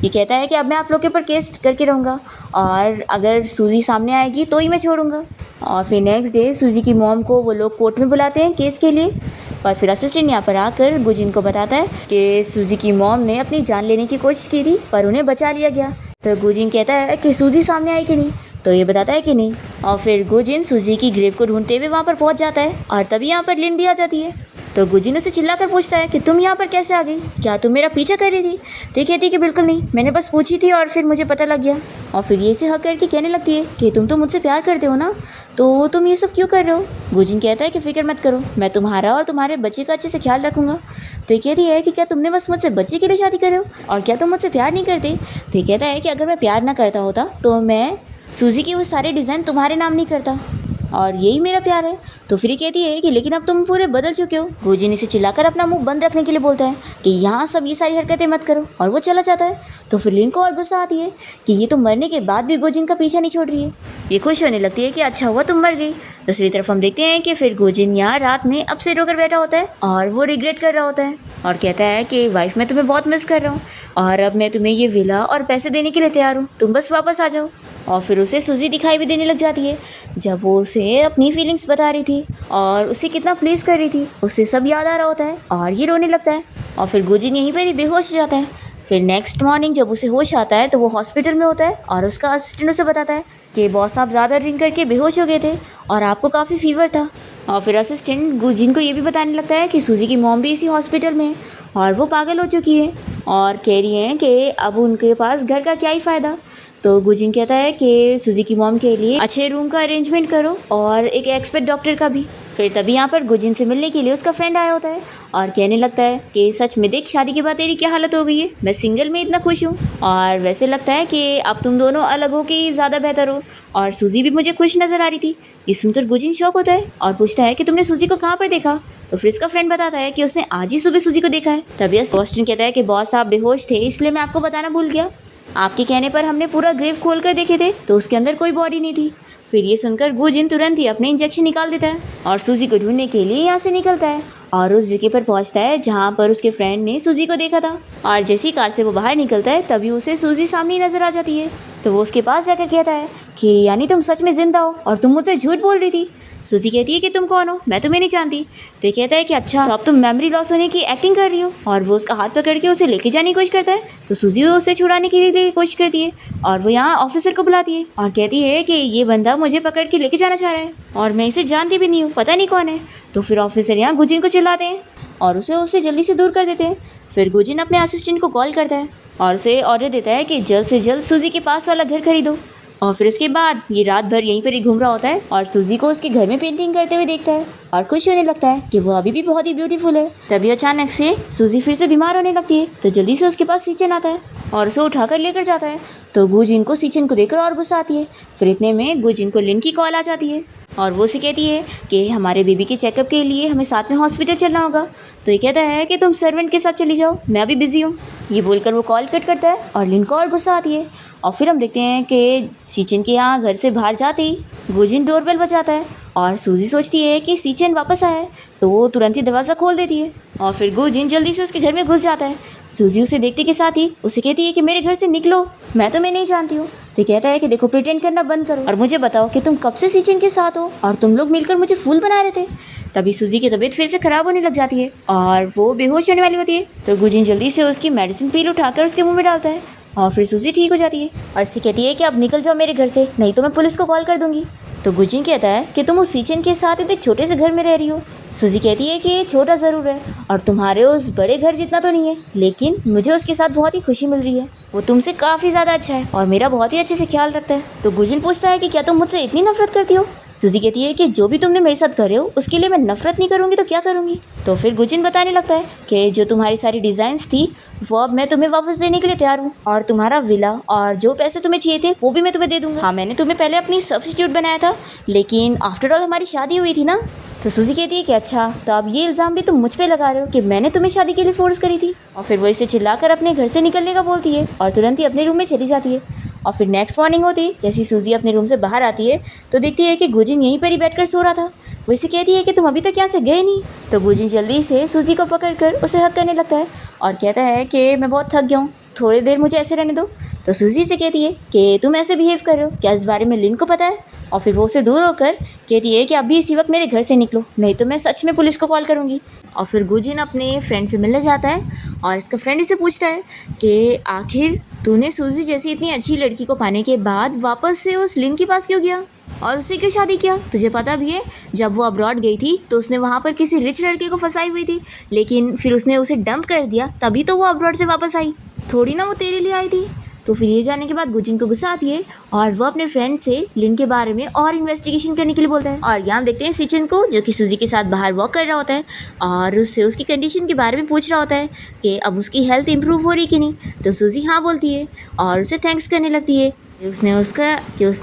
ये कहता है कि अब मैं आप लोग के ऊपर केस करके रहूँगा और अगर सूजी सामने आएगी तो ही मैं छोड़ूंगा। और फिर नेक्स्ट डे सूजी की मॉम को वो लोग कोर्ट में बुलाते हैं केस के लिए। और फिर असिस्टेंट यहाँ पर आकर गुजिन को बताता है कि सूजी की मॉम ने अपनी जान लेने की कोशिश की थी पर उन्हें बचा लिया गया। तो गुजिन कहता है कि सूजी सामने आई कि नहीं, तो ये बताता है कि नहीं। और फिर गुजिन सूजी की ग्रेव को ढूंढते हुए वहाँ पर पहुँच जाता है और तभी यहाँ पर लिन भी आ जाती है। तो गुजिन उसे चिल्लाकर पूछता है कि तुम यहाँ पर कैसे आ गई, क्या तुम मेरा पीछा कर रही थी। तो कहती है कि बिल्कुल नहीं, मैंने बस पूछी थी और फिर मुझे पता लग गया। और फिर ये से हक करके कहने लगती है कि तुम तो मुझसे प्यार करते हो ना, तो तुम ये सब क्यों कर रहे हो। गुजिन कहता है कि फिक्र मत करो, मैं तुम्हारा और तुम्हारे बच्चे का अच्छे से ख्याल रखूंगा। तो ये कहती है कि क्या तुमने बस मुझसे बच्चे के लिए शादी कर रहे हो और क्या तुम मुझसे प्यार नहीं करते। तो ये कहता है कि अगर मैं प्यार ना करता होता तो मैं सूजी के वो सारे डिज़ाइन तुम्हारे नाम नहीं करता और यही मेरा प्यार है। तो फिर कहती है कि लेकिन अब तुम पूरे बदल चुके हो। गुजिन इसे चिल्लाकर अपना मुंह बंद रखने के लिए बोलता है कि यहाँ सब ये सारी हरकतें मत करो और वो चला जाता है। तो फिर लिन को और गुस्सा आती है कि ये तो मरने के बाद भी गुजिन का पीछा नहीं छोड़ रही है। ये खुश होने लगती है कि अच्छा हुआ तुम मर गई। दूसरी तरफ हम देखते हैं कि फिर गुजिन यहाँ रात में अब से रोकर बैठा होता है और वो रिग्रेट कर रहा होता है और कहता है कि वाइफ मैं तुम्हें बहुत मिस कर रहा हूँ और अब मैं तुम्हें ये विला और पैसे देने के लिए तैयार हूँ, तुम बस वापस आ जाओ। और फिर उसे सूजी दिखाई भी देने लग जाती है जब वो उसे अपनी फीलिंग्स बता रही थी और उसे कितना प्लीज़ कर रही थी, उसे सब याद आ रहा होता है और ये रोने लगता है। और फिर गुजिन यहीं पर ही बेहोश हो जाता है। फिर नेक्स्ट मॉर्निंग जब उसे होश आता है तो वो हॉस्पिटल में होता है और उसका असिस्टेंट उसे बताता है कि बॉस आप ज़्यादा ड्रिंक करके बेहोश हो गए थे और आपको काफ़ी फीवर था। और फिर असिस्टेंट गुजिन को ये भी बताने लगता है कि सूजी की मॉम भी इसी हॉस्पिटल में है और वो पागल हो चुकी है और कह रही हैं कि अब उनके पास घर का क्या ही फ़ायदा। तो गुजिन कहता है कि सूजी की मॉम के लिए अच्छे रूम का अरेंजमेंट करो और एक एक्सपर्ट डॉक्टर का भी। फिर तभी यहाँ पर गुजिन से मिलने के लिए उसका फ्रेंड आया होता है और कहने लगता है कि सच में देख शादी के बाद तेरी क्या हालत हो गई है, मैं सिंगल में इतना खुश हूँ और वैसे लगता है कि अब तुम दोनों अलग हो के ज़्यादा बेहतर हो और सूजी भी मुझे खुश नज़र आ रही थी। ये सुनकर गुजिन शौक होता है और पूछता है कि तुमने सूजी को कहाँ पर देखा। तो फिर इसका फ्रेंड बताता है कि उसने आज ही सुबह सूजी को देखा है। तभी असिस्टेंट कहता है कि बॉस आप बेहोश थे इसलिए मैं आपको बताना भूल गया, आपके कहने पर हमने पूरा ग्रेव खोल कर देखे थे तो उसके अंदर कोई बॉडी नहीं थी। फिर ये सुनकर गुजिन तुरंत ही अपने इंजेक्शन निकाल देता है और सूजी को ढूंढने के लिए यहाँ से निकलता है और उस जगह पर पहुँचता है जहाँ पर उसके फ्रेंड ने सूजी को देखा था। और जैसी कार से वो बाहर निकलता है तभी उसे सूजी सामने ही नजर आ जाती है। तो वो उसके पास जाकर कहता है कि यानी तुम सच में जिंदा हो और तुम मुझसे झूठ बोल रही थी। सूजी कहती है कि तुम कौन हो, मैं तुम्हें नहीं जानती। तो ये कहता है कि अच्छा तो अब तुम मेमोरी लॉस होने की एक्टिंग कर रही हो और वो उसका हाथ पकड़ के उसे लेके जाने की कोशिश करता है। तो सूजी उसे छुड़ाने के लिए कोशिश करती है और वो यहाँ ऑफिसर को बुलाती है और कहती है कि ये बंदा मुझे पकड़ के लेके जाना चाह रहा है और मैं इसे जानती भी नहीं हूँ, पता नहीं कौन है। तो फिर ऑफिसर यहाँ गुजिन को चिल्लाते हैं और उसे उससे जल्दी से दूर कर देते हैं। फिर गुजिन अपने असिस्टेंट को कॉल करता है और उसे ऑर्डर देता है कि जल्द से जल्द सूजी के पास वाला घर खरीदो। और फिर उसके बाद ये रात भर यहीं पर ही घूम रहा होता है और सूजी को उसके घर में पेंटिंग करते हुए देखता है और खुश होने लगता है कि वो अभी भी बहुत ही ब्यूटीफुल है। तभी अचानक से सूजी फिर से बीमार होने लगती है तो जल्दी से उसके पास सीचन आता है और उसे उठाकर लेकर जाता है। तो गुजिन को सीचन को देखकर और गुस्सा आती है। फिर इतने में गुजिन को लिन की कॉल आ जाती है और वो उसे कहती है कि हमारे बेबी के चेकअप के लिए हमें साथ में हॉस्पिटल चलना होगा। तो ये कहता है कि तुम सर्वेंट के साथ चली जाओ, मैं अभी बिजी हूँ। ये बोलकर वो कॉल कट करता है और लिन को और गुस्सा आती है। और फिर हम देखते हैं कि सीचन के यहाँ घर से बाहर जाते ही गुजिन डोरबेल बजाता है और सूजी सोचती है कि सीचन वापस आया है तो वो तुरंत ही दरवाज़ा खोल देती है और फिर गुजिन जल्दी से उसके घर में घुस जाता है। सूजी उसे देखते के साथ ही उसे कहती है कि मेरे घर से निकलो, मैं तुम्हें नहीं जानती हूँ। तो कहता है कि देखो प्रिटेंड करना बंद करो और मुझे बताओ कि तुम कब से सीचन के साथ हो और तुम लोग मिलकर मुझे फूल बना रहे थे। तभी सूजी की तबीयत फिर से ख़राब होने लग जाती है और वो बेहोश होने वाली होती है। तो गुजिन जल्दी से उसकी मेडिसिन पील उठाकर उसके मुँह में डालता है और फिर सूजी ठीक हो जाती है और इससे कहती है कि अब निकल जाओ मेरे घर से, नहीं तो मैं पुलिस को कॉल कर दूंगी। तो गुजिन कहता है कि तुम उस सीचन के साथ इतने छोटे से घर में रह रही हो। सूजी कहती है कि ये छोटा ज़रूर है और तुम्हारे उस बड़े घर जितना तो नहीं है, लेकिन मुझे उसके साथ बहुत ही खुशी मिल रही है। वो तुमसे काफ़ी ज़्यादा अच्छा है और मेरा बहुत ही अच्छे से ख्याल रखता है। तो गुजिन पूछता है कि क्या तुम मुझसे इतनी नफरत करती हो। सूजी कहती है कि जो भी तुमने मेरे साथ करे हो उसके लिए मैं नफरत नहीं करूँगी तो क्या करूँगी। तो फिर गुजिन बताने लगता है कि जो तुम्हारी सारी डिज़ाइंस थी वो अब मैं तुम्हें वापस देने के लिए तैयार हूँ, और तुम्हारा विला और जो पैसे तुम्हें चाहिए थे वो भी मैं तुम्हें दे दूँगा। हाँ, मैंने तुम्हें पहले अपनी सब्स्टिट्यूट बनाया था, लेकिन आफ्टर ऑल हमारी शादी हुई थी ना। तो सूजी कहती है कि अच्छा, तो अब ये इल्ज़ाम भी तुम मुझ पे लगा रहे हो कि मैंने तुम्हें शादी के लिए फोर्स करी थी। और फिर वो इसे चिल्लाकर अपने घर से निकलने का बोलती है और तुरंत ही अपने रूम में चली जाती है। और फिर नेक्स्ट मॉर्निंग होती है, जैसी सूजी अपने रूम से बाहर आती है तो देखती है कि गुजिन यहीं पर ही बैठकर सो रहा था। वो इसे कहती है कि तुम अभी तक यहाँ से गए नहीं। तो गुजिन जल्दी से सूजी को पकड़कर उसे हक करने लगता है और कहता है कि मैं बहुत थक गया हूँ, थोड़ी देर मुझे ऐसे रहने दो। तो सूजी से कहती है कि तुम ऐसे बिहेव कर रहे हो, क्या इस बारे में लिन को पता है। और फिर वो उसे दूर होकर कहती है कि अभी इसी वक्त मेरे घर से निकलो, नहीं तो मैं सच में पुलिस को कॉल करूँगी। और फिर गुजिन अपने फ्रेंड से मिलने जाता है और इसका फ्रेंड इसे पूछता है कि आखिर तूने सूजी जैसी इतनी अच्छी लड़की को पाने के बाद वापस से उस लिन के पास क्यों गया और उससे क्यों शादी किया। तुझे पता भी है जब वो अब्रॉड गई थी तो उसने वहाँ पर किसी रिच लड़के को फंसाई हुई थी, लेकिन फिर उसने उसे डंप कर दिया, तभी तो वो अब्रॉड से वापस आई, थोड़ी ना वो तेरे लिए आई थी। तो फिर ये जानने के बाद गुजिन को गुस्सा आती है और वो अपने फ्रेंड से लिन के बारे में और इन्वेस्टिगेशन करने के लिए बोलता है। और यहाँ देखते हैं सिचन को, जो कि सूजी के साथ बाहर वॉक कर रहा होता है और उससे उसकी कंडीशन के बारे में पूछ रहा होता है कि अब उसकी हेल्थ इंप्रूव हो रही कि नहीं। तो सूजी हाँ बोलती है और उसे थैंक्स करने लगती है उसने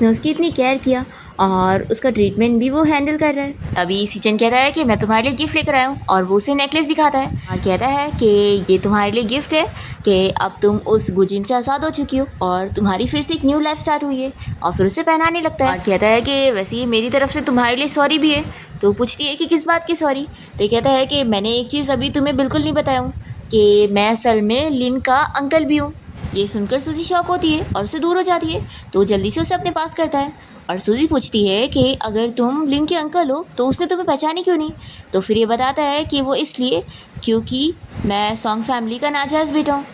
उसकी इतनी केयर किया और उसका ट्रीटमेंट भी वो हैंडल कर रहा है। अभी सिचन कहता है कि मैं तुम्हारे लिए गिफ्ट लेकर आया हूँ और वो उसे नेकलेस दिखाता है और कहता है कि ये तुम्हारे लिए गिफ्ट है कि अब तुम उस गुजिन से आज़ाद हो चुकी हो और तुम्हारी फिर से एक न्यू लाइफ स्टार्ट हुई है। और फिर उसे पहनाने लगता है और कहता है कि वैसे ये मेरी तरफ से तुम्हारे लिए सॉरी भी है। तो पूछती है कि किस बात की सॉरी। तो कहता है कि मैंने एक चीज़ अभी तुम्हें बिल्कुल नहीं बताया हूँ कि मैं असल में लिन का अंकल भी हूँ। ये सुनकर सूजी शॉक होती है और उससे दूर हो जाती है, तो जल्दी से उसे अपने पास करता है और सूजी पूछती है कि अगर तुम लिन के अंकल हो तो उसने तुम्हें पहचानी क्यों नहीं। तो फिर ये बताता है कि वो इसलिए क्योंकि मैं सॉन्ग फैमिली का नाजायज़ बेटा हूँ।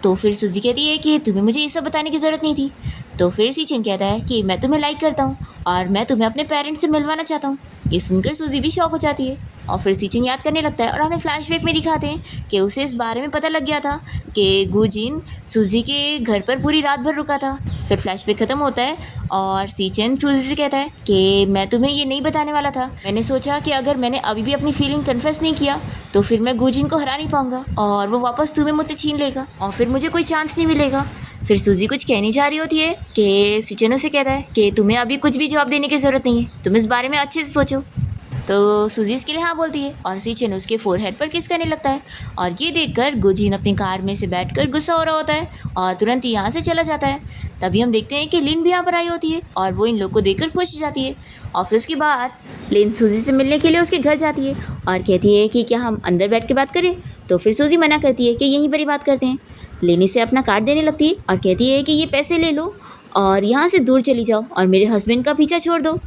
तो फिर सूजी कहती है कि तुम्हें मुझे ये सब बताने की ज़रूरत नहीं थी। तो फिर सिचन कहता है कि मैं तुम्हें लाइक करता हूँ और मैं तुम्हें अपने पेरेंट्स से मिलवाना चाहता हूँ। ये सुनकर सूजी भी शॉक हो जाती है और फिर सिचन याद करने लगता है और हमें फ्लैशबैक में दिखाते हैं कि उसे इस बारे में पता लग गया था कि गुजिन सूजी के घर पर पूरी रात भर रुका था। फिर फ्लैशबैक ख़त्म होता है और सिचन सूजी से कहता है कि मैं तुम्हें ये नहीं बताने वाला था, मैंने सोचा कि अगर मैंने अभी भी अपनी फीलिंग कन्फेस नहीं किया तो फिर मैं गुजिन को हरा नहीं पाऊँगा और वो वापस तुम्हें मुझसे छीन लेगा और फिर मुझे कोई चांस नहीं मिलेगा। फिर सूजी कुछ कहनी चाह रही होती है कि सिचन से कहता है कि तुम्हें अभी कुछ भी जवाब देने की ज़रूरत नहीं है, तुम इस बारे में अच्छे से सोचो। तो सूजी इसके लिए हाँ बोलती है और सिचन उसके फोरहेड पर किस करने लगता है और ये देखकर गुजिन अपनी कार में से बैठकर गुस्सा हो रहा होता है और तुरंत ही यहाँ से चला जाता है। तभी हम देखते हैं कि लिन भी यहाँ पर आई होती है और वो इन लोग को देखकर खुश हो जाती है। और फिर उसके बाद लिन सूजी से मिलने के लिए उसके घर जाती है और कहती है कि क्या हम अंदर बैठ के बात करें। तो फिर सूजी मना करती है कि यहीं पर ही बात करते हैं। लिन इसे अपना कार्ड देने लगती है और कहती है कि ये पैसे ले लो और यहाँ से दूर चली जाओ और मेरे हस्बैंड का पीछा छोड़ दो।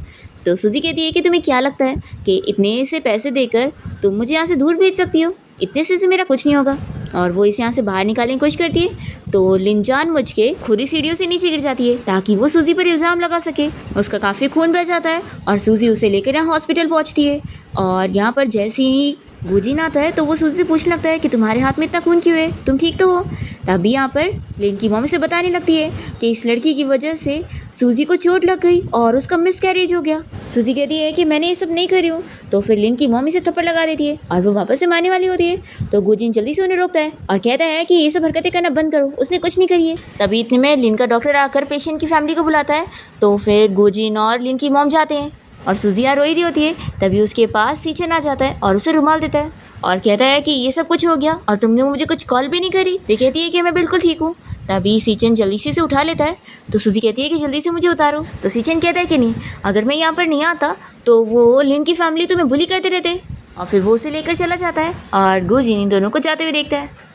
तो सूजी कहती है कि तुम्हें क्या लगता है कि इतने से पैसे देकर तुम मुझे यहाँ से दूर भेज सकती हो, इतने से मेरा कुछ नहीं होगा। और वो इसे यहाँ से बाहर निकालने की कोशिश करती है तो लिन जानबूझ के खुद ही सीढ़ियों से नीचे गिर जाती है ताकि वो सूजी पर इल्ज़ाम लगा सके। उसका काफ़ी खून बह जाता है और सूजी उसे लेकर यहाँ हॉस्पिटल पहुँचती है और यहाँ पर जैसे ही गुजिन आता है तो वो सूजी से पूछने लगता है कि तुम्हारे हाथ में इतना खून क्यों है, तुम ठीक तो हो। तभी यहाँ पर लिन की मम्मी से बताने लगती है कि इस लड़की की वजह से सूजी को चोट लग गई और उसका मिसकैरेज हो गया। सूजी कहती है कि मैंने ये सब नहीं करी हूँ। तो फिर लिन की मम्मी से थप्पड़ लगा देती है और वो वापस से मारने वाली होती है। तो गुजिन जल्दी से उन्हें रोकता है और कहता है कि ये सब हरकतें करना बंद करो, उसने कुछ नहीं करी है। तभी इतने में लिन का डॉक्टर आकर पेशेंट की फैमिली को बुलाता है। तो फिर गुजिन और लिन की मॉम जाते हैं और सूजी यहाँ रोई रही होती है। तभी उसके पास सिचन आ जाता है और उसे रुमाल देता है और कहता है कि ये सब कुछ हो गया और तुमने मुझे कुछ कॉल भी नहीं करी। तो कहती है कि मैं बिल्कुल ठीक हूँ। तभी सिचन जल्दी से इसे उठा लेता है। तो सूजी कहती है कि जल्दी से मुझे उतारो। तो सिचन कहता है कि नहीं, अगर मैं यहाँ पर नहीं आता तो वो लिन की फैमिली तुम्हें बुली करते रहते। और फिर वो उसे लेकर चला जाता है और गुजिन इन दोनों को जाते हुए देखता है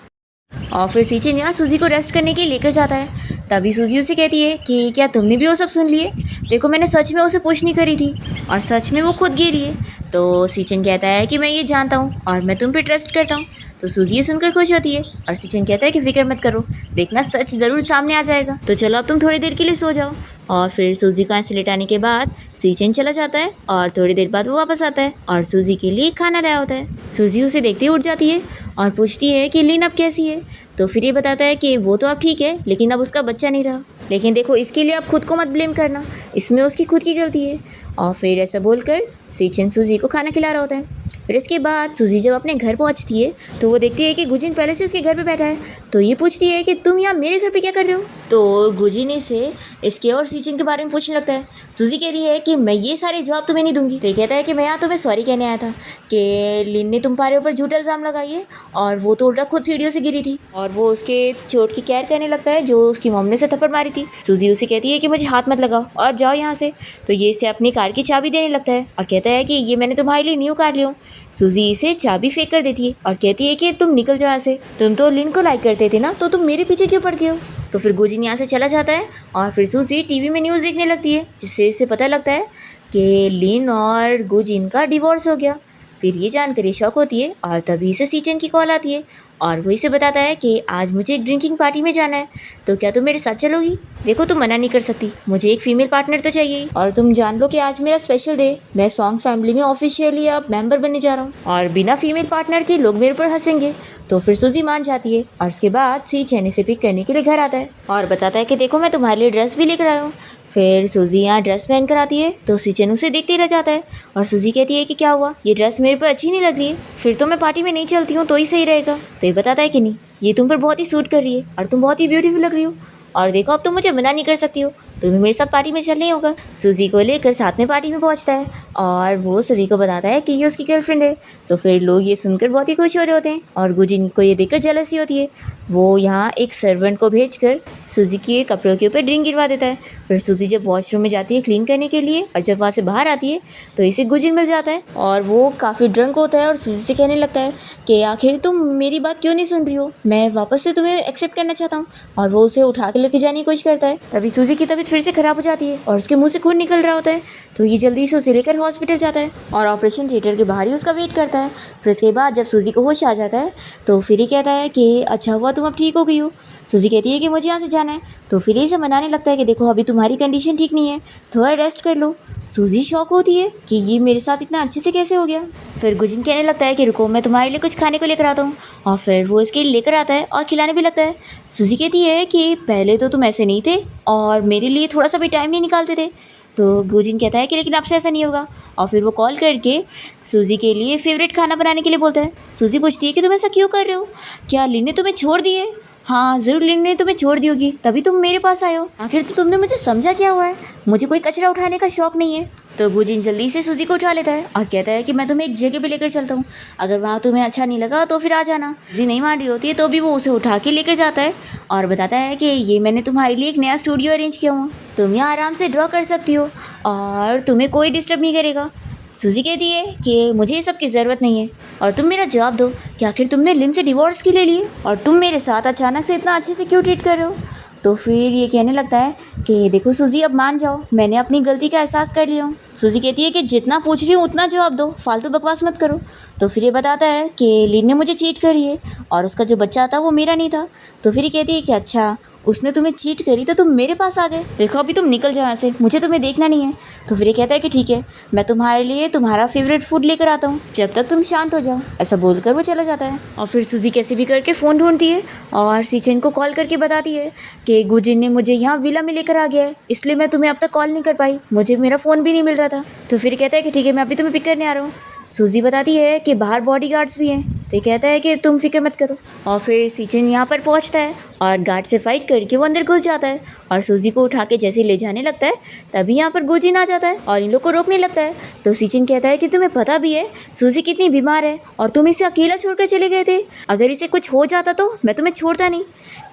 और फिर सिचन यहाँ सूजी को रेस्ट करने के लिए लेकर जाता है। तभी सूजी उसे कहती है कि क्या तुमने भी वो सब सुन लिए, देखो मैंने सच में उसे पुश नहीं करी थी और सच में वो खुद गिरी है। तो सिचन कहता है कि मैं ये जानता हूँ और मैं तुम पे ट्रस्ट करता हूँ। तो सूजी ये सुनकर खुश होती है और सिचन कहता है कि फिक्र मत करो, देखना सच ज़रूर सामने आ जाएगा। तो चलो अब तुम थोड़ी देर के लिए सो जाओ। और फिर सूजी को ऐसे लेटाने के बाद सीचन चला जाता है और थोड़ी देर बाद वो वापस आता है और सूजी के लिए खाना लाया होता है। सूजी उसे देखते ही उठ जाती है और पूछती है कि लिन अब कैसी है। तो फिर ये बताता है कि वो तो अब ठीक है, लेकिन अब उसका बच्चा नहीं रहा। लेकिन देखो, इसके लिए आप खुद को मत ब्लेम करना, इसमें उसकी खुद की गलती है। और फिर ऐसा बोलकर सीचन सूजी को खाना खिला रहा होता है। फिर इसके बाद सूजी जब अपने घर पहुंचती है तो वो देखती है कि गुजिन पहले से उसके घर पे बैठा है। तो ये पूछती है कि तुम यहाँ मेरे घर पे क्या कर रहे हो। तो गुजिन इसे इसके और सीचन के बारे में पूछने लगता है। सूजी कह रही है कि मैं ये सारे जवाब तुम्हें नहीं दूंगी। तो ये कहता है कि मैं यहाँ तुम्हें सॉरी कहने आया था कि लिन ने तुम पारे ऊपर झूठा इल्ज़ाम लगाई है और वो तो उल्टा खुद सीढ़ियों से गिरी थी। और वो उसके चोट की केयर करने लगता है जो उसकी मॉम ने उसे थप्पड़ मारी थी। सूजी उसे कहती है कि मुझे हाथ मत लगाओ और जाओ यहाँ से। तो ये इसे अपनी कार की चाबी देने लगता है और कहता है कि ये मैंने तुम्हारे लिए न्यू कार ली हूँ। सूजी इसे चाबी फेंक कर देती है और कहती है कि तुम निकल जाओ यहाँ से, तुम तो लिन को लाइक करते थे ना, तो तुम मेरे पीछे क्यों पड़ गए हो। तो फिर गुजिन यहाँ से चला जाता है और फिर सूजी टीवी में न्यूज़ देखने लगती है, जिससे इसे पता लगता है कि लिन और गुजिन का डिवोर्स हो गया। फिर ये जानकर ये शॉक होती है और तभी से सीचन की कॉल आती है और वो इसे बताता है कि आज मुझे एक ड्रिंकिंग पार्टी में जाना है, तो क्या तुम मेरे साथ चलोगी। देखो, तुम मना नहीं कर सकती, मुझे एक फीमेल पार्टनर तो चाहिए। और तुम जान लो कि आज मेरा स्पेशल डे, मैं सॉन्ग फैमिली में ऑफिशियली अब मेंबर बनने जा रहा हूँ और बिना फीमेल पार्टनर के लोग मेरे ऊपर हंसेंगे। तो फिर सूजी मान जाती है और उसके बाद सीचन इसे पिक करने के लिए घर आता है और बताता है कि देखो, मैं तुम्हारे लिए ड्रेस भी लेकर आया हूँ। फिर सूजी यहाँ ड्रेस पहन कर आती है तो सीचन उसे देखते ही रह जाता है और सूजी कहती है कि क्या हुआ, ये ड्रेस मेरे पर अच्छी नहीं लग रही है, फिर तो मैं पार्टी में नहीं चलती हूँ तो ही सही रहेगा। तो ये बताता है कि नहीं, ये तुम पर बहुत ही सूट कर रही है और तुम बहुत ही ब्यूटीफुल लग रही हो और देखो, अब तुम मुझे मना नहीं कर सकती हो, तुम्हें मेरे साथ पार्टी में चलना ही होगा। सूजी को लेकर साथ में पार्टी में पहुंचता है और वो सभी को बताता है कि ये उसकी गर्लफ्रेंड है। तो फिर लोग ये सुनकर बहुत ही खुश हो रहे होते हैं और गुजिन को ये देखकर जेलसी होती है। वो यहाँ एक सर्वेंट को भेजकर सूजी के कपड़ों के ऊपर ड्रिंक गिरवा देता है। फिर सूजी जब वॉशरूम में जाती है क्लीन करने के लिए और जब वहाँ से बाहर आती है तो इसे गुजिन मिल जाता है और वो काफ़ी ड्रंक होता है और सूजी से कहने लगता है कि आखिर तुम मेरी बात क्यों नहीं सुन रही हो, मैं वापस से तुम्हें एक्सेप्ट करना चाहता हूँ। और वो उसे उठा के लेके जाने की कोशिश करता है। तभी सूजी की तबीयत फिर से खराब हो जाती है और उसके मुंह से खून निकल रहा होता है। तो ये जल्दी से उसे लेकर हॉस्पिटल जाता है और ऑपरेशन थिएटर के बाहर ही उसका वेट करता है। फिर इसके बाद जब सूजी को होश आ जाता है तो फिर ये कहता है कि अच्छा हुआ तुम अब ठीक हो गई हो। सूजी कहती है कि मुझे यहाँ से जाना है। तो फिर ये सब मनाने लगता है कि देखो, अभी तुम्हारी कंडीशन ठीक नहीं है, थोड़ा रेस्ट कर लो। सूजी शॉक होती है कि ये मेरे साथ इतना अच्छे से कैसे हो गया। फिर गुजिन कहने लगता है कि रुको, मैं तुम्हारे लिए कुछ खाने को लेकर आता हूँ और फिर वो इसके लिए लेकर आता है और खिलाने भी लगता है। सूजी कहती है कि पहले तो तुम ऐसे नहीं थे और मेरे लिए थोड़ा सा भी टाइम नहीं निकालते थे। तो गुजिन कहता है कि लेकिन अब से ऐसा नहीं होगा और फिर वो कॉल करके सूजी के लिए फेवरेट खाना बनाने के लिए बोलता है। सूजी पूछती है कि तुम ऐसा क्यों कर रहे हो, क्या लिन ने तुम्हें छोड़ दी है। हाँ, ज़रूर लिन ने तुम्हें छोड़ दी होगी, तभी तुम मेरे पास आए हो। आखिर तो तुमने मुझे समझा क्या हुआ है, मुझे कोई कचरा उठाने का शौक नहीं है। तो गुजिन जल्दी से सूजी को उठा लेता है और कहता है कि मैं तुम्हें एक जगह पे लेकर चलता हूँ, अगर वहाँ तुम्हें अच्छा नहीं लगा तो फिर आ जाना। सूजी नहीं मान रही होती है तो भी वो उसे उठा के लेकर जाता है और बताता है कि ये मैंने तुम्हारे लिए एक नया स्टूडियो अरेंज किया हुआ, तुम यहाँ आराम से ड्रॉ कर सकती हो और तुम्हें कोई डिस्टर्ब नहीं करेगा। सूजी कहती है कि मुझे ये सब की ज़रूरत नहीं है और तुम मेरा जवाब दो कि आखिर तुमने लिन से डिवोर्स क्यों ले लिए और तुम मेरे साथ अचानक से इतना अच्छे से क्यों ट्रीट कर रहे हो। तो फिर ये कहने लगता है कि देखो सूजी, अब मान जाओ, मैंने अपनी गलती का एहसास कर लिया हूँ। सूजी कहती है कि जितना पूछ रही हूँ उतना जवाब दो, फालतू बकवास मत करो। तो फिर ये बताता है कि लिन ने मुझे चीट करी है और उसका जो बच्चा था वो मेरा नहीं था। तो फिर ये कहती है कि अच्छा, उसने तुम्हें चीट करी तो तुम मेरे पास आ गए, देखो अभी तुम निकल जाओ ऐसे, मुझे तुम्हें देखना नहीं है। तो फिर ये कहता है कि ठीक है, मैं तुम्हारे लिए तुम्हारा फेवरेट फूड लेकर आता हूँ जब तक तुम शांत हो जाओ। ऐसा बोलकर वो चला जाता है और फिर सूजी कैसे भी करके फ़ोन ढूंढती है और सीचन को कॉल करके बताती है कि गुजिन ने मुझे यहाँ विला में लेकर आ गया है, इसलिए मैं तुम्हें अब तक कॉल नहीं कर पाई, मुझे मेरा फ़ोन भी नहीं मिल रहा था। तो फिर कहता है कि ठीक है, मैं अभी तुम्हें पिक करने आ रहा हूँ। सूजी बताती है कि बाहर बॉडीगार्ड्स भी हैं, तो कहता है कि तुम फिक्र मत करो। और फिर सीचन यहाँ पर पहुँचता है और गार्ड से फाइट करके वो अंदर घुस जाता है और सूजी को उठा के जैसे ले जाने लगता है तभी यहाँ पर गुजिन आ जाता है और इन लोग को रोकने लगता है। तो सीचन कहता है कि तुम्हें पता भी है सूजी कितनी बीमार है और तुम इसे अकेला छोड़कर चले गए थे, अगर इसे कुछ हो जाता तो मैं तुम्हें छोड़ता नहीं।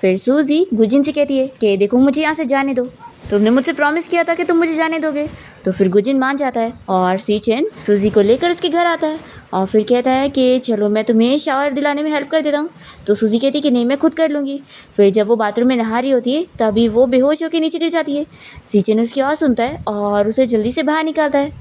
फिर सूजी गुजिन से कहती है कि देखो, मुझे यहाँ से जाने दो, तुमने मुझसे प्रॉमिस किया था कि तुम मुझे जाने दोगे। तो फिर गुजिन मान जाता है और सीचन सूजी को लेकर उसके घर आता है और फिर कहता है कि चलो मैं तुम्हें शावर दिलाने में हेल्प कर देता हूँ। तो सूजी कहती है कि नहीं, मैं खुद कर लूँगी। फिर जब वो बाथरूम में नहा रही होती है तभी वो बेहोश होकर नीचे गिर जाती है। सीचन उसकी आवाज़ सुनता है और उसे जल्दी से बाहर निकालता है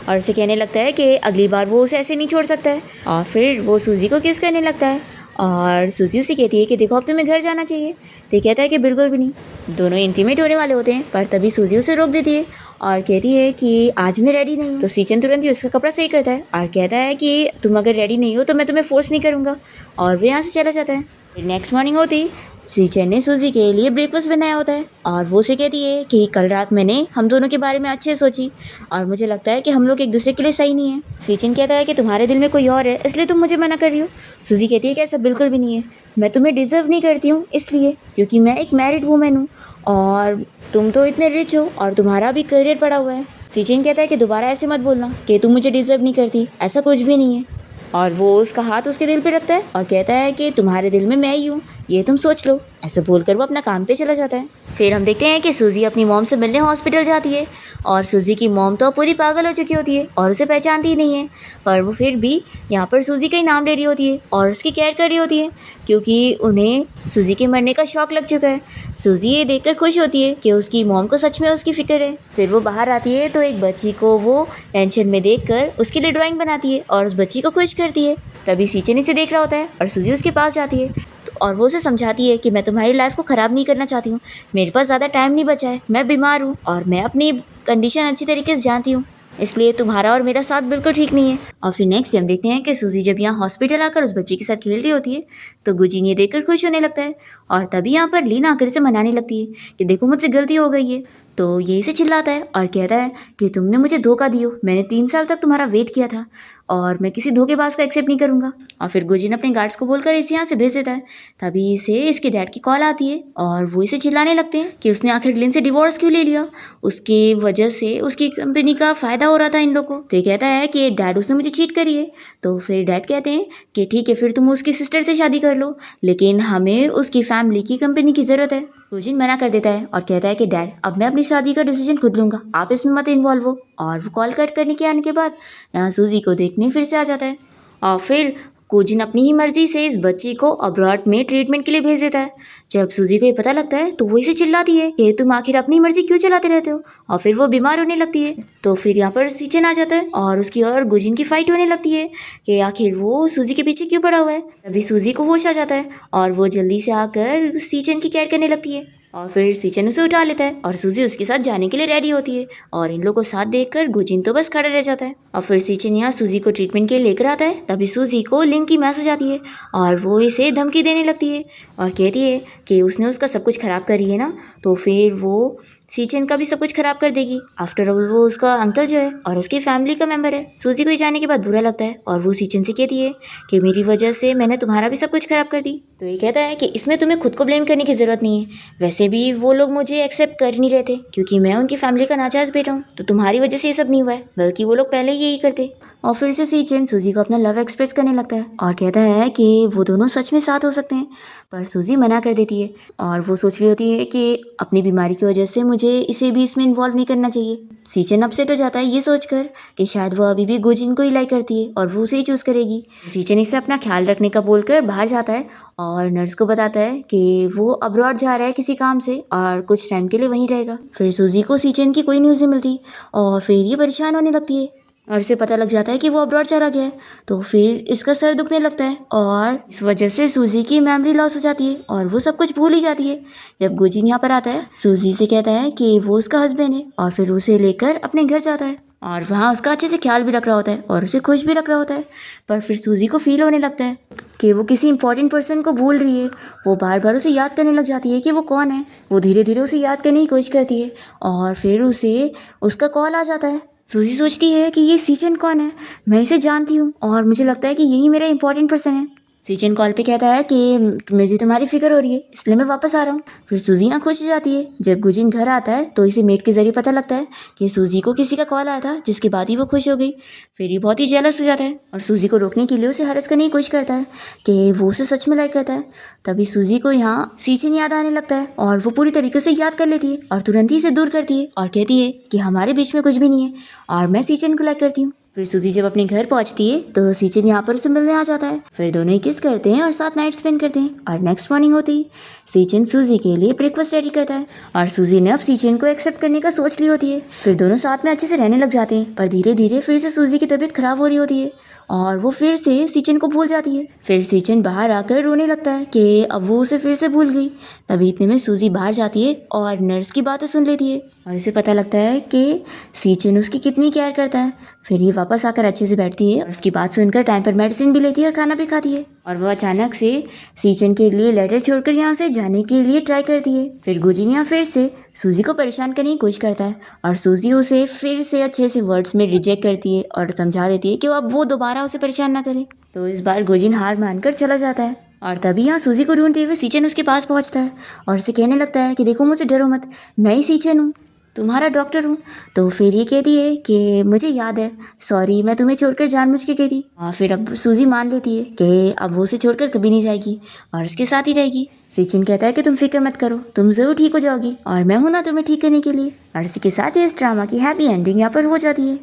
और उसे कहने लगता है कि अगली बार वो उसे ऐसे नहीं छोड़ सकता है और फिर वो सूजी को किस करने लगता है और सूजी उसे कहती है कि देखो अब तुम्हें घर जाना चाहिए। तो कहता है कि बिल्कुल भी नहीं। दोनों इंटीमेट होने वाले होते हैं, पर तभी सूजी उसे रोक देती है और कहती है कि आज मैं रेडी नहीं हूँ। तो सीचन तुरंत ही उसका कपड़ा सही करता है और कहता है कि तुम अगर रेडी नहीं हो तो मैं तुम्हें फोर्स नहीं करूँगा, और वो यहाँ से चला जाता है। नेक्स्ट मॉर्निंग होती सीचन ने सूजी के लिए ब्रेकफास्ट बनाया होता है और वो उसे कहती है कि कल रात मैंने हम दोनों के बारे में अच्छे सोची और मुझे लगता है कि हम लोग एक दूसरे के लिए सही नहीं है। सीचन कहता है कि तुम्हारे दिल में कोई और है, इसलिए तुम मुझे मना कर रही हो। सूजी कहती है कि ऐसा बिल्कुल भी नहीं है, मैं तुम्हें डिजर्व नहीं करती हूँ इसलिए क्योंकि मैं एक मैरिड वूमेन हूँ और तुम तो इतने रिच हो और तुम्हारा भी करियर पड़ा हुआ है। सीचन कहता है कि दोबारा ऐसे मत बोलना कि तुम मुझे डिजर्व नहीं करती, ऐसा कुछ भी नहीं है। और वो उसका हाथ उसके दिल पे रखता है और कहता है कि तुम्हारे दिल में मैं ही हूँ, ये तुम सोच लो। ऐसा बोलकर वो अपना काम पे चला जाता है। फिर हम देखते हैं कि सूजी अपनी मॉम से मिलने हॉस्पिटल जाती है और सूजी की मॉम तो पूरी पागल हो चुकी होती है और उसे पहचानती ही नहीं है, पर वो फिर भी यहाँ पर सूजी का ही नाम ले रही होती है और उसकी केयर कर रही होती है क्योंकि उन्हें सूजी के मरने का शौक लग चुका है। सूजी ये देखकर खुश होती है कि उसकी मॉम को सच में उसकी फिक्र है। फिर वो बाहर आती है तो एक बच्ची को वो टेंशन में देखकर उसके लिए ड्राइंग बनाती है और उस बच्ची को खुश करती है। तभी सीचन इसे देख रहा होता है और सूजी उसके पास जाती है और वो उसे समझाती है कि मैं तुम्हारी लाइफ को ख़राब नहीं करना चाहती हूँ, मेरे पास ज़्यादा टाइम नहीं बचा है, मैं बीमार हूँ और मैं अपनी कंडीशन अच्छी तरीके से जानती हूँ, इसलिए तुम्हारा और मेरा साथ बिल्कुल ठीक नहीं है। और फिर नेक्स्ट डे हम देखते हैं कि सूजी जब यहाँ हॉस्पिटल आकर उस बच्ची के साथ खेल रही होती है तो गुजिन ये देखकर खुश होने लगता है और तभी यहाँ पर लीना आकर से मनाने लगती है कि देखो मुझसे गलती हो गई है। तो ये इसे चिल्लाता है और कहता है कि तुमने मुझे धोखा दियो, मैंने 3 साल तक तुम्हारा वेट किया था और मैं किसी धोखेबाज का एक्सेप्ट नहीं करूँगा। और फिर गुजिन अपने गार्ड्स को बोलकर इसे यहाँ से भेज देता है। तभी इसे इसके डैड की कॉल आती है और वो इसे चिल्लाने लगते हैं कि उसने आखिर ग्लिन से डिवोर्स क्यों ले लिया, उसकी वजह से उसकी कंपनी का फ़ायदा हो रहा था इन लोगों को। तो ये कहता है कि डैड उसने मुझे चीट करी है। तो फिर डैड कहते हैं कि ठीक है फिर तुम उसकी सिस्टर से शादी कर लो, लेकिन हमें उसकी फैमिली की कंपनी की ज़रूरत है। गुजिन मना कर देता है और कहता है कि डैड अब मैं अपनी शादी का डिसीजन खुद लूँगा, आप इसमें मत इन्वॉल्व हो। और वो कॉल कट करने के आने के बाद यहाँ सूजी को देखने फिर से आ जाता है और फिर गुजिन अपनी ही मर्जी से इस बच्ची को अब्रॉड में ट्रीटमेंट के लिए भेज देता है। जब सूजी को ये पता लगता है तो वो इसे चिल्लाती है कि तुम आखिर अपनी मर्जी क्यों चलाते रहते हो, और फिर वो बीमार होने लगती है। तो फिर यहाँ पर सीचन आ जाता है और उसकी और गुजिन की फाइट होने लगती है कि आखिर वो सूजी के पीछे क्यों पड़ा हुआ है। तभी सूजी को होश आ जाता है और वो जल्दी से आकर सीचन की केयर करने लगती है और फिर सीचन उसे उठा लेता है और सूजी उसके साथ जाने के लिए रेडी होती है और इन लोगों को साथ देखकर गुजिन तो बस खड़ा रह जाता है। और फिर सीचन यहाँ सूजी को ट्रीटमेंट के लिए लेकर आता है। तभी सूजी को लिंक की मैसेज आती है और वो इसे धमकी देने लगती है और कहती है कि उसने उसका सब कुछ ख़राब करी है ना, तो फिर वो सीचन का भी सब कुछ ख़राब कर देगी। आफ्टर ऑल वो उसका अंकल जो है और उसकी फैमिली का मेम्बर है। सूजी को ये जाने के बाद बुरा लगता है और वो सीचन से कहती है कि मेरी वजह से मैंने तुम्हारा भी सब कुछ ख़राब कर दी। तो ये कहता है कि इसमें तुम्हें खुद को ब्लेम करने की ज़रूरत नहीं है, वैसे भी वो लोग मुझे एक्सेप्ट कर नहीं रहे थे क्योंकि मैं उनकी फैमिली का नाजायज़ बेटा हूँ, तो तुम्हारी वजह से ये सब नहीं हुआ है, बल्कि वो लोग पहले ही यही करते। और फिर से सीचन सूजी को अपना लव एक्सप्रेस करने लगता है और कहता है कि वो दोनों सच में साथ हो सकते हैं, पर सूजी मना कर देती है और वो सोच रही होती है कि अपनी बीमारी की वजह से मुझे इसे भी इसमें इन्वॉल्व नहीं करना चाहिए। सीचन अपसेट हो जाता है ये सोचकर कि शायद वो अभी भी गुजिन को ही लाइक करती है और वो उसे ही चूज़ करेगी। सीचन इसे अपना ख्याल रखने का बोलकर बाहर जाता है और नर्स को बताता है कि वो अब्रॉड जा रहा है किसी काम से और कुछ टाइम के लिए वहीं रहेगा। फिर सूजी को सीचन की कोई न्यूज़ नहीं मिलती और फिर ये परेशान होने लगती है और इसे पता लग जाता है कि वो अब्रॉड चला गया है। तो फिर इसका सर दुखने लगता है और इस वजह से सूजी की मेमोरी लॉस हो जाती है और वो सब कुछ भूल ही जाती है। जब गुजिन यहाँ पर आता है सूजी से कहता है कि वो उसका हस्बैंड है और फिर उसे लेकर अपने घर जाता है और वहाँ उसका अच्छे से ख्याल भी रख रहा होता है और उसे खुश भी रख रहा होता है। पर फिर सूजी को फील होने लगता है कि वो किसी इंपॉर्टेंट पर्सन को भूल रही है। वो बार बार उसे याद करने लग जाती है कि वो कौन है। वो धीरे धीरे उसे याद करने की कोशिश करती है और फिर उसे उसका कॉल आ जाता है। सूजी सोचती है कि ये सीचन कौन है, मैं इसे जानती हूँ और मुझे लगता है कि यही मेरा इंपॉर्टेंट पर्सन है। सीचन कॉल पे कहता है कि मुझे तुम्हारी फिक्र हो रही है इसलिए मैं वापस आ रहा हूँ। फिर सूजी यहाँ खुश हो जाती है। जब गुजिन घर आता है तो इसे मेट के जरिए पता लगता है कि सूजी को किसी का कॉल आया था, जिसके बाद ही वो खुश हो गई। फिर ये बहुत ही जेलस हो जाता है और सूजी को रोकने के लिए उसे हरस करने की कोशिश करता है कि वो उसे सच में लाइक करता है। तभी सूजी को यहाँ सीचन याद आने लगता है और वो पूरी तरीके से याद कर लेती है और तुरंत ही इसे दूर करती है और कहती है कि हमारे बीच में कुछ भी नहीं है और मैं सीचन को लाइक करती हूँ। फिर सूजी जब अपने घर पहुंचती है तो सीचन यहाँ पर उसे मिलने आ जाता है। फिर दोनों ही किस करते हैं और साथ नाइट स्पेंड करते हैं और नेक्स्ट मॉर्निंग होती सीचन सूजी के लिए ब्रेकफास्ट रेडी करता है और सूजी ने अब सीचन को एक्सेप्ट करने का सोच ली होती है। फिर दोनों साथ में अच्छे से रहने लग जाते हैं, पर धीरे धीरे फिर से सूजी की तबीयत खराब हो रही होती है और वो फिर से सीचन को भूल जाती है। फिर सीचन बाहर आकर रोने लगता है कि अब वो उसे फिर से भूल गई। तभी इतने में सूजी बाहर जाती है और नर्स की बातें सुन लेती है और इसे पता लगता है कि सीचन उसकी कितनी केयर करता है। फिर ये वापस आकर अच्छे से बैठती है और उसकी बात सुनकर टाइम पर मेडिसिन भी लेती है और खाना भी खाती है। और वो अचानक से सीचन के लिए लेटर छोड़कर यहाँ से जाने के लिए ट्राई करती है। फिर गुजिन यहाँ फिर से सूजी को परेशान करने की कोशिश करता है और सूजी उसे फिर से अच्छे से वर्ड्स में रिजेक्ट करती है और समझा देती है कि अब वो दोबारा उसे परेशान ना करे। तो इस बार गुजिन हार मानकर चला जाता है और तभी यहाँ सूजी को ढूंढते हुए सीचन उसके पास पहुँचता है और उसे कहने लगता है कि देखो मुझसे डरो मत, मैं ही सीचन हूँ, तुम्हारा डॉक्टर हूँ। तो फिर ये कहती है कि मुझे याद है, सॉरी मैं तुम्हें छोड़कर जानबूझ के गई थी। और फिर अब सूजी मान लेती है कि अब वो उसे छोड़कर कभी नहीं जाएगी और उसके साथ ही रहेगी। सीचन कहता है कि तुम फिक्र मत करो, तुम ज़रूर ठीक हो जाओगी और मैं हूं ना तुम्हें ठीक करने के लिए। और इसी के साथ ही इस ड्रामा की हैप्पी एंडिंग यहाँ पर हो जाती है।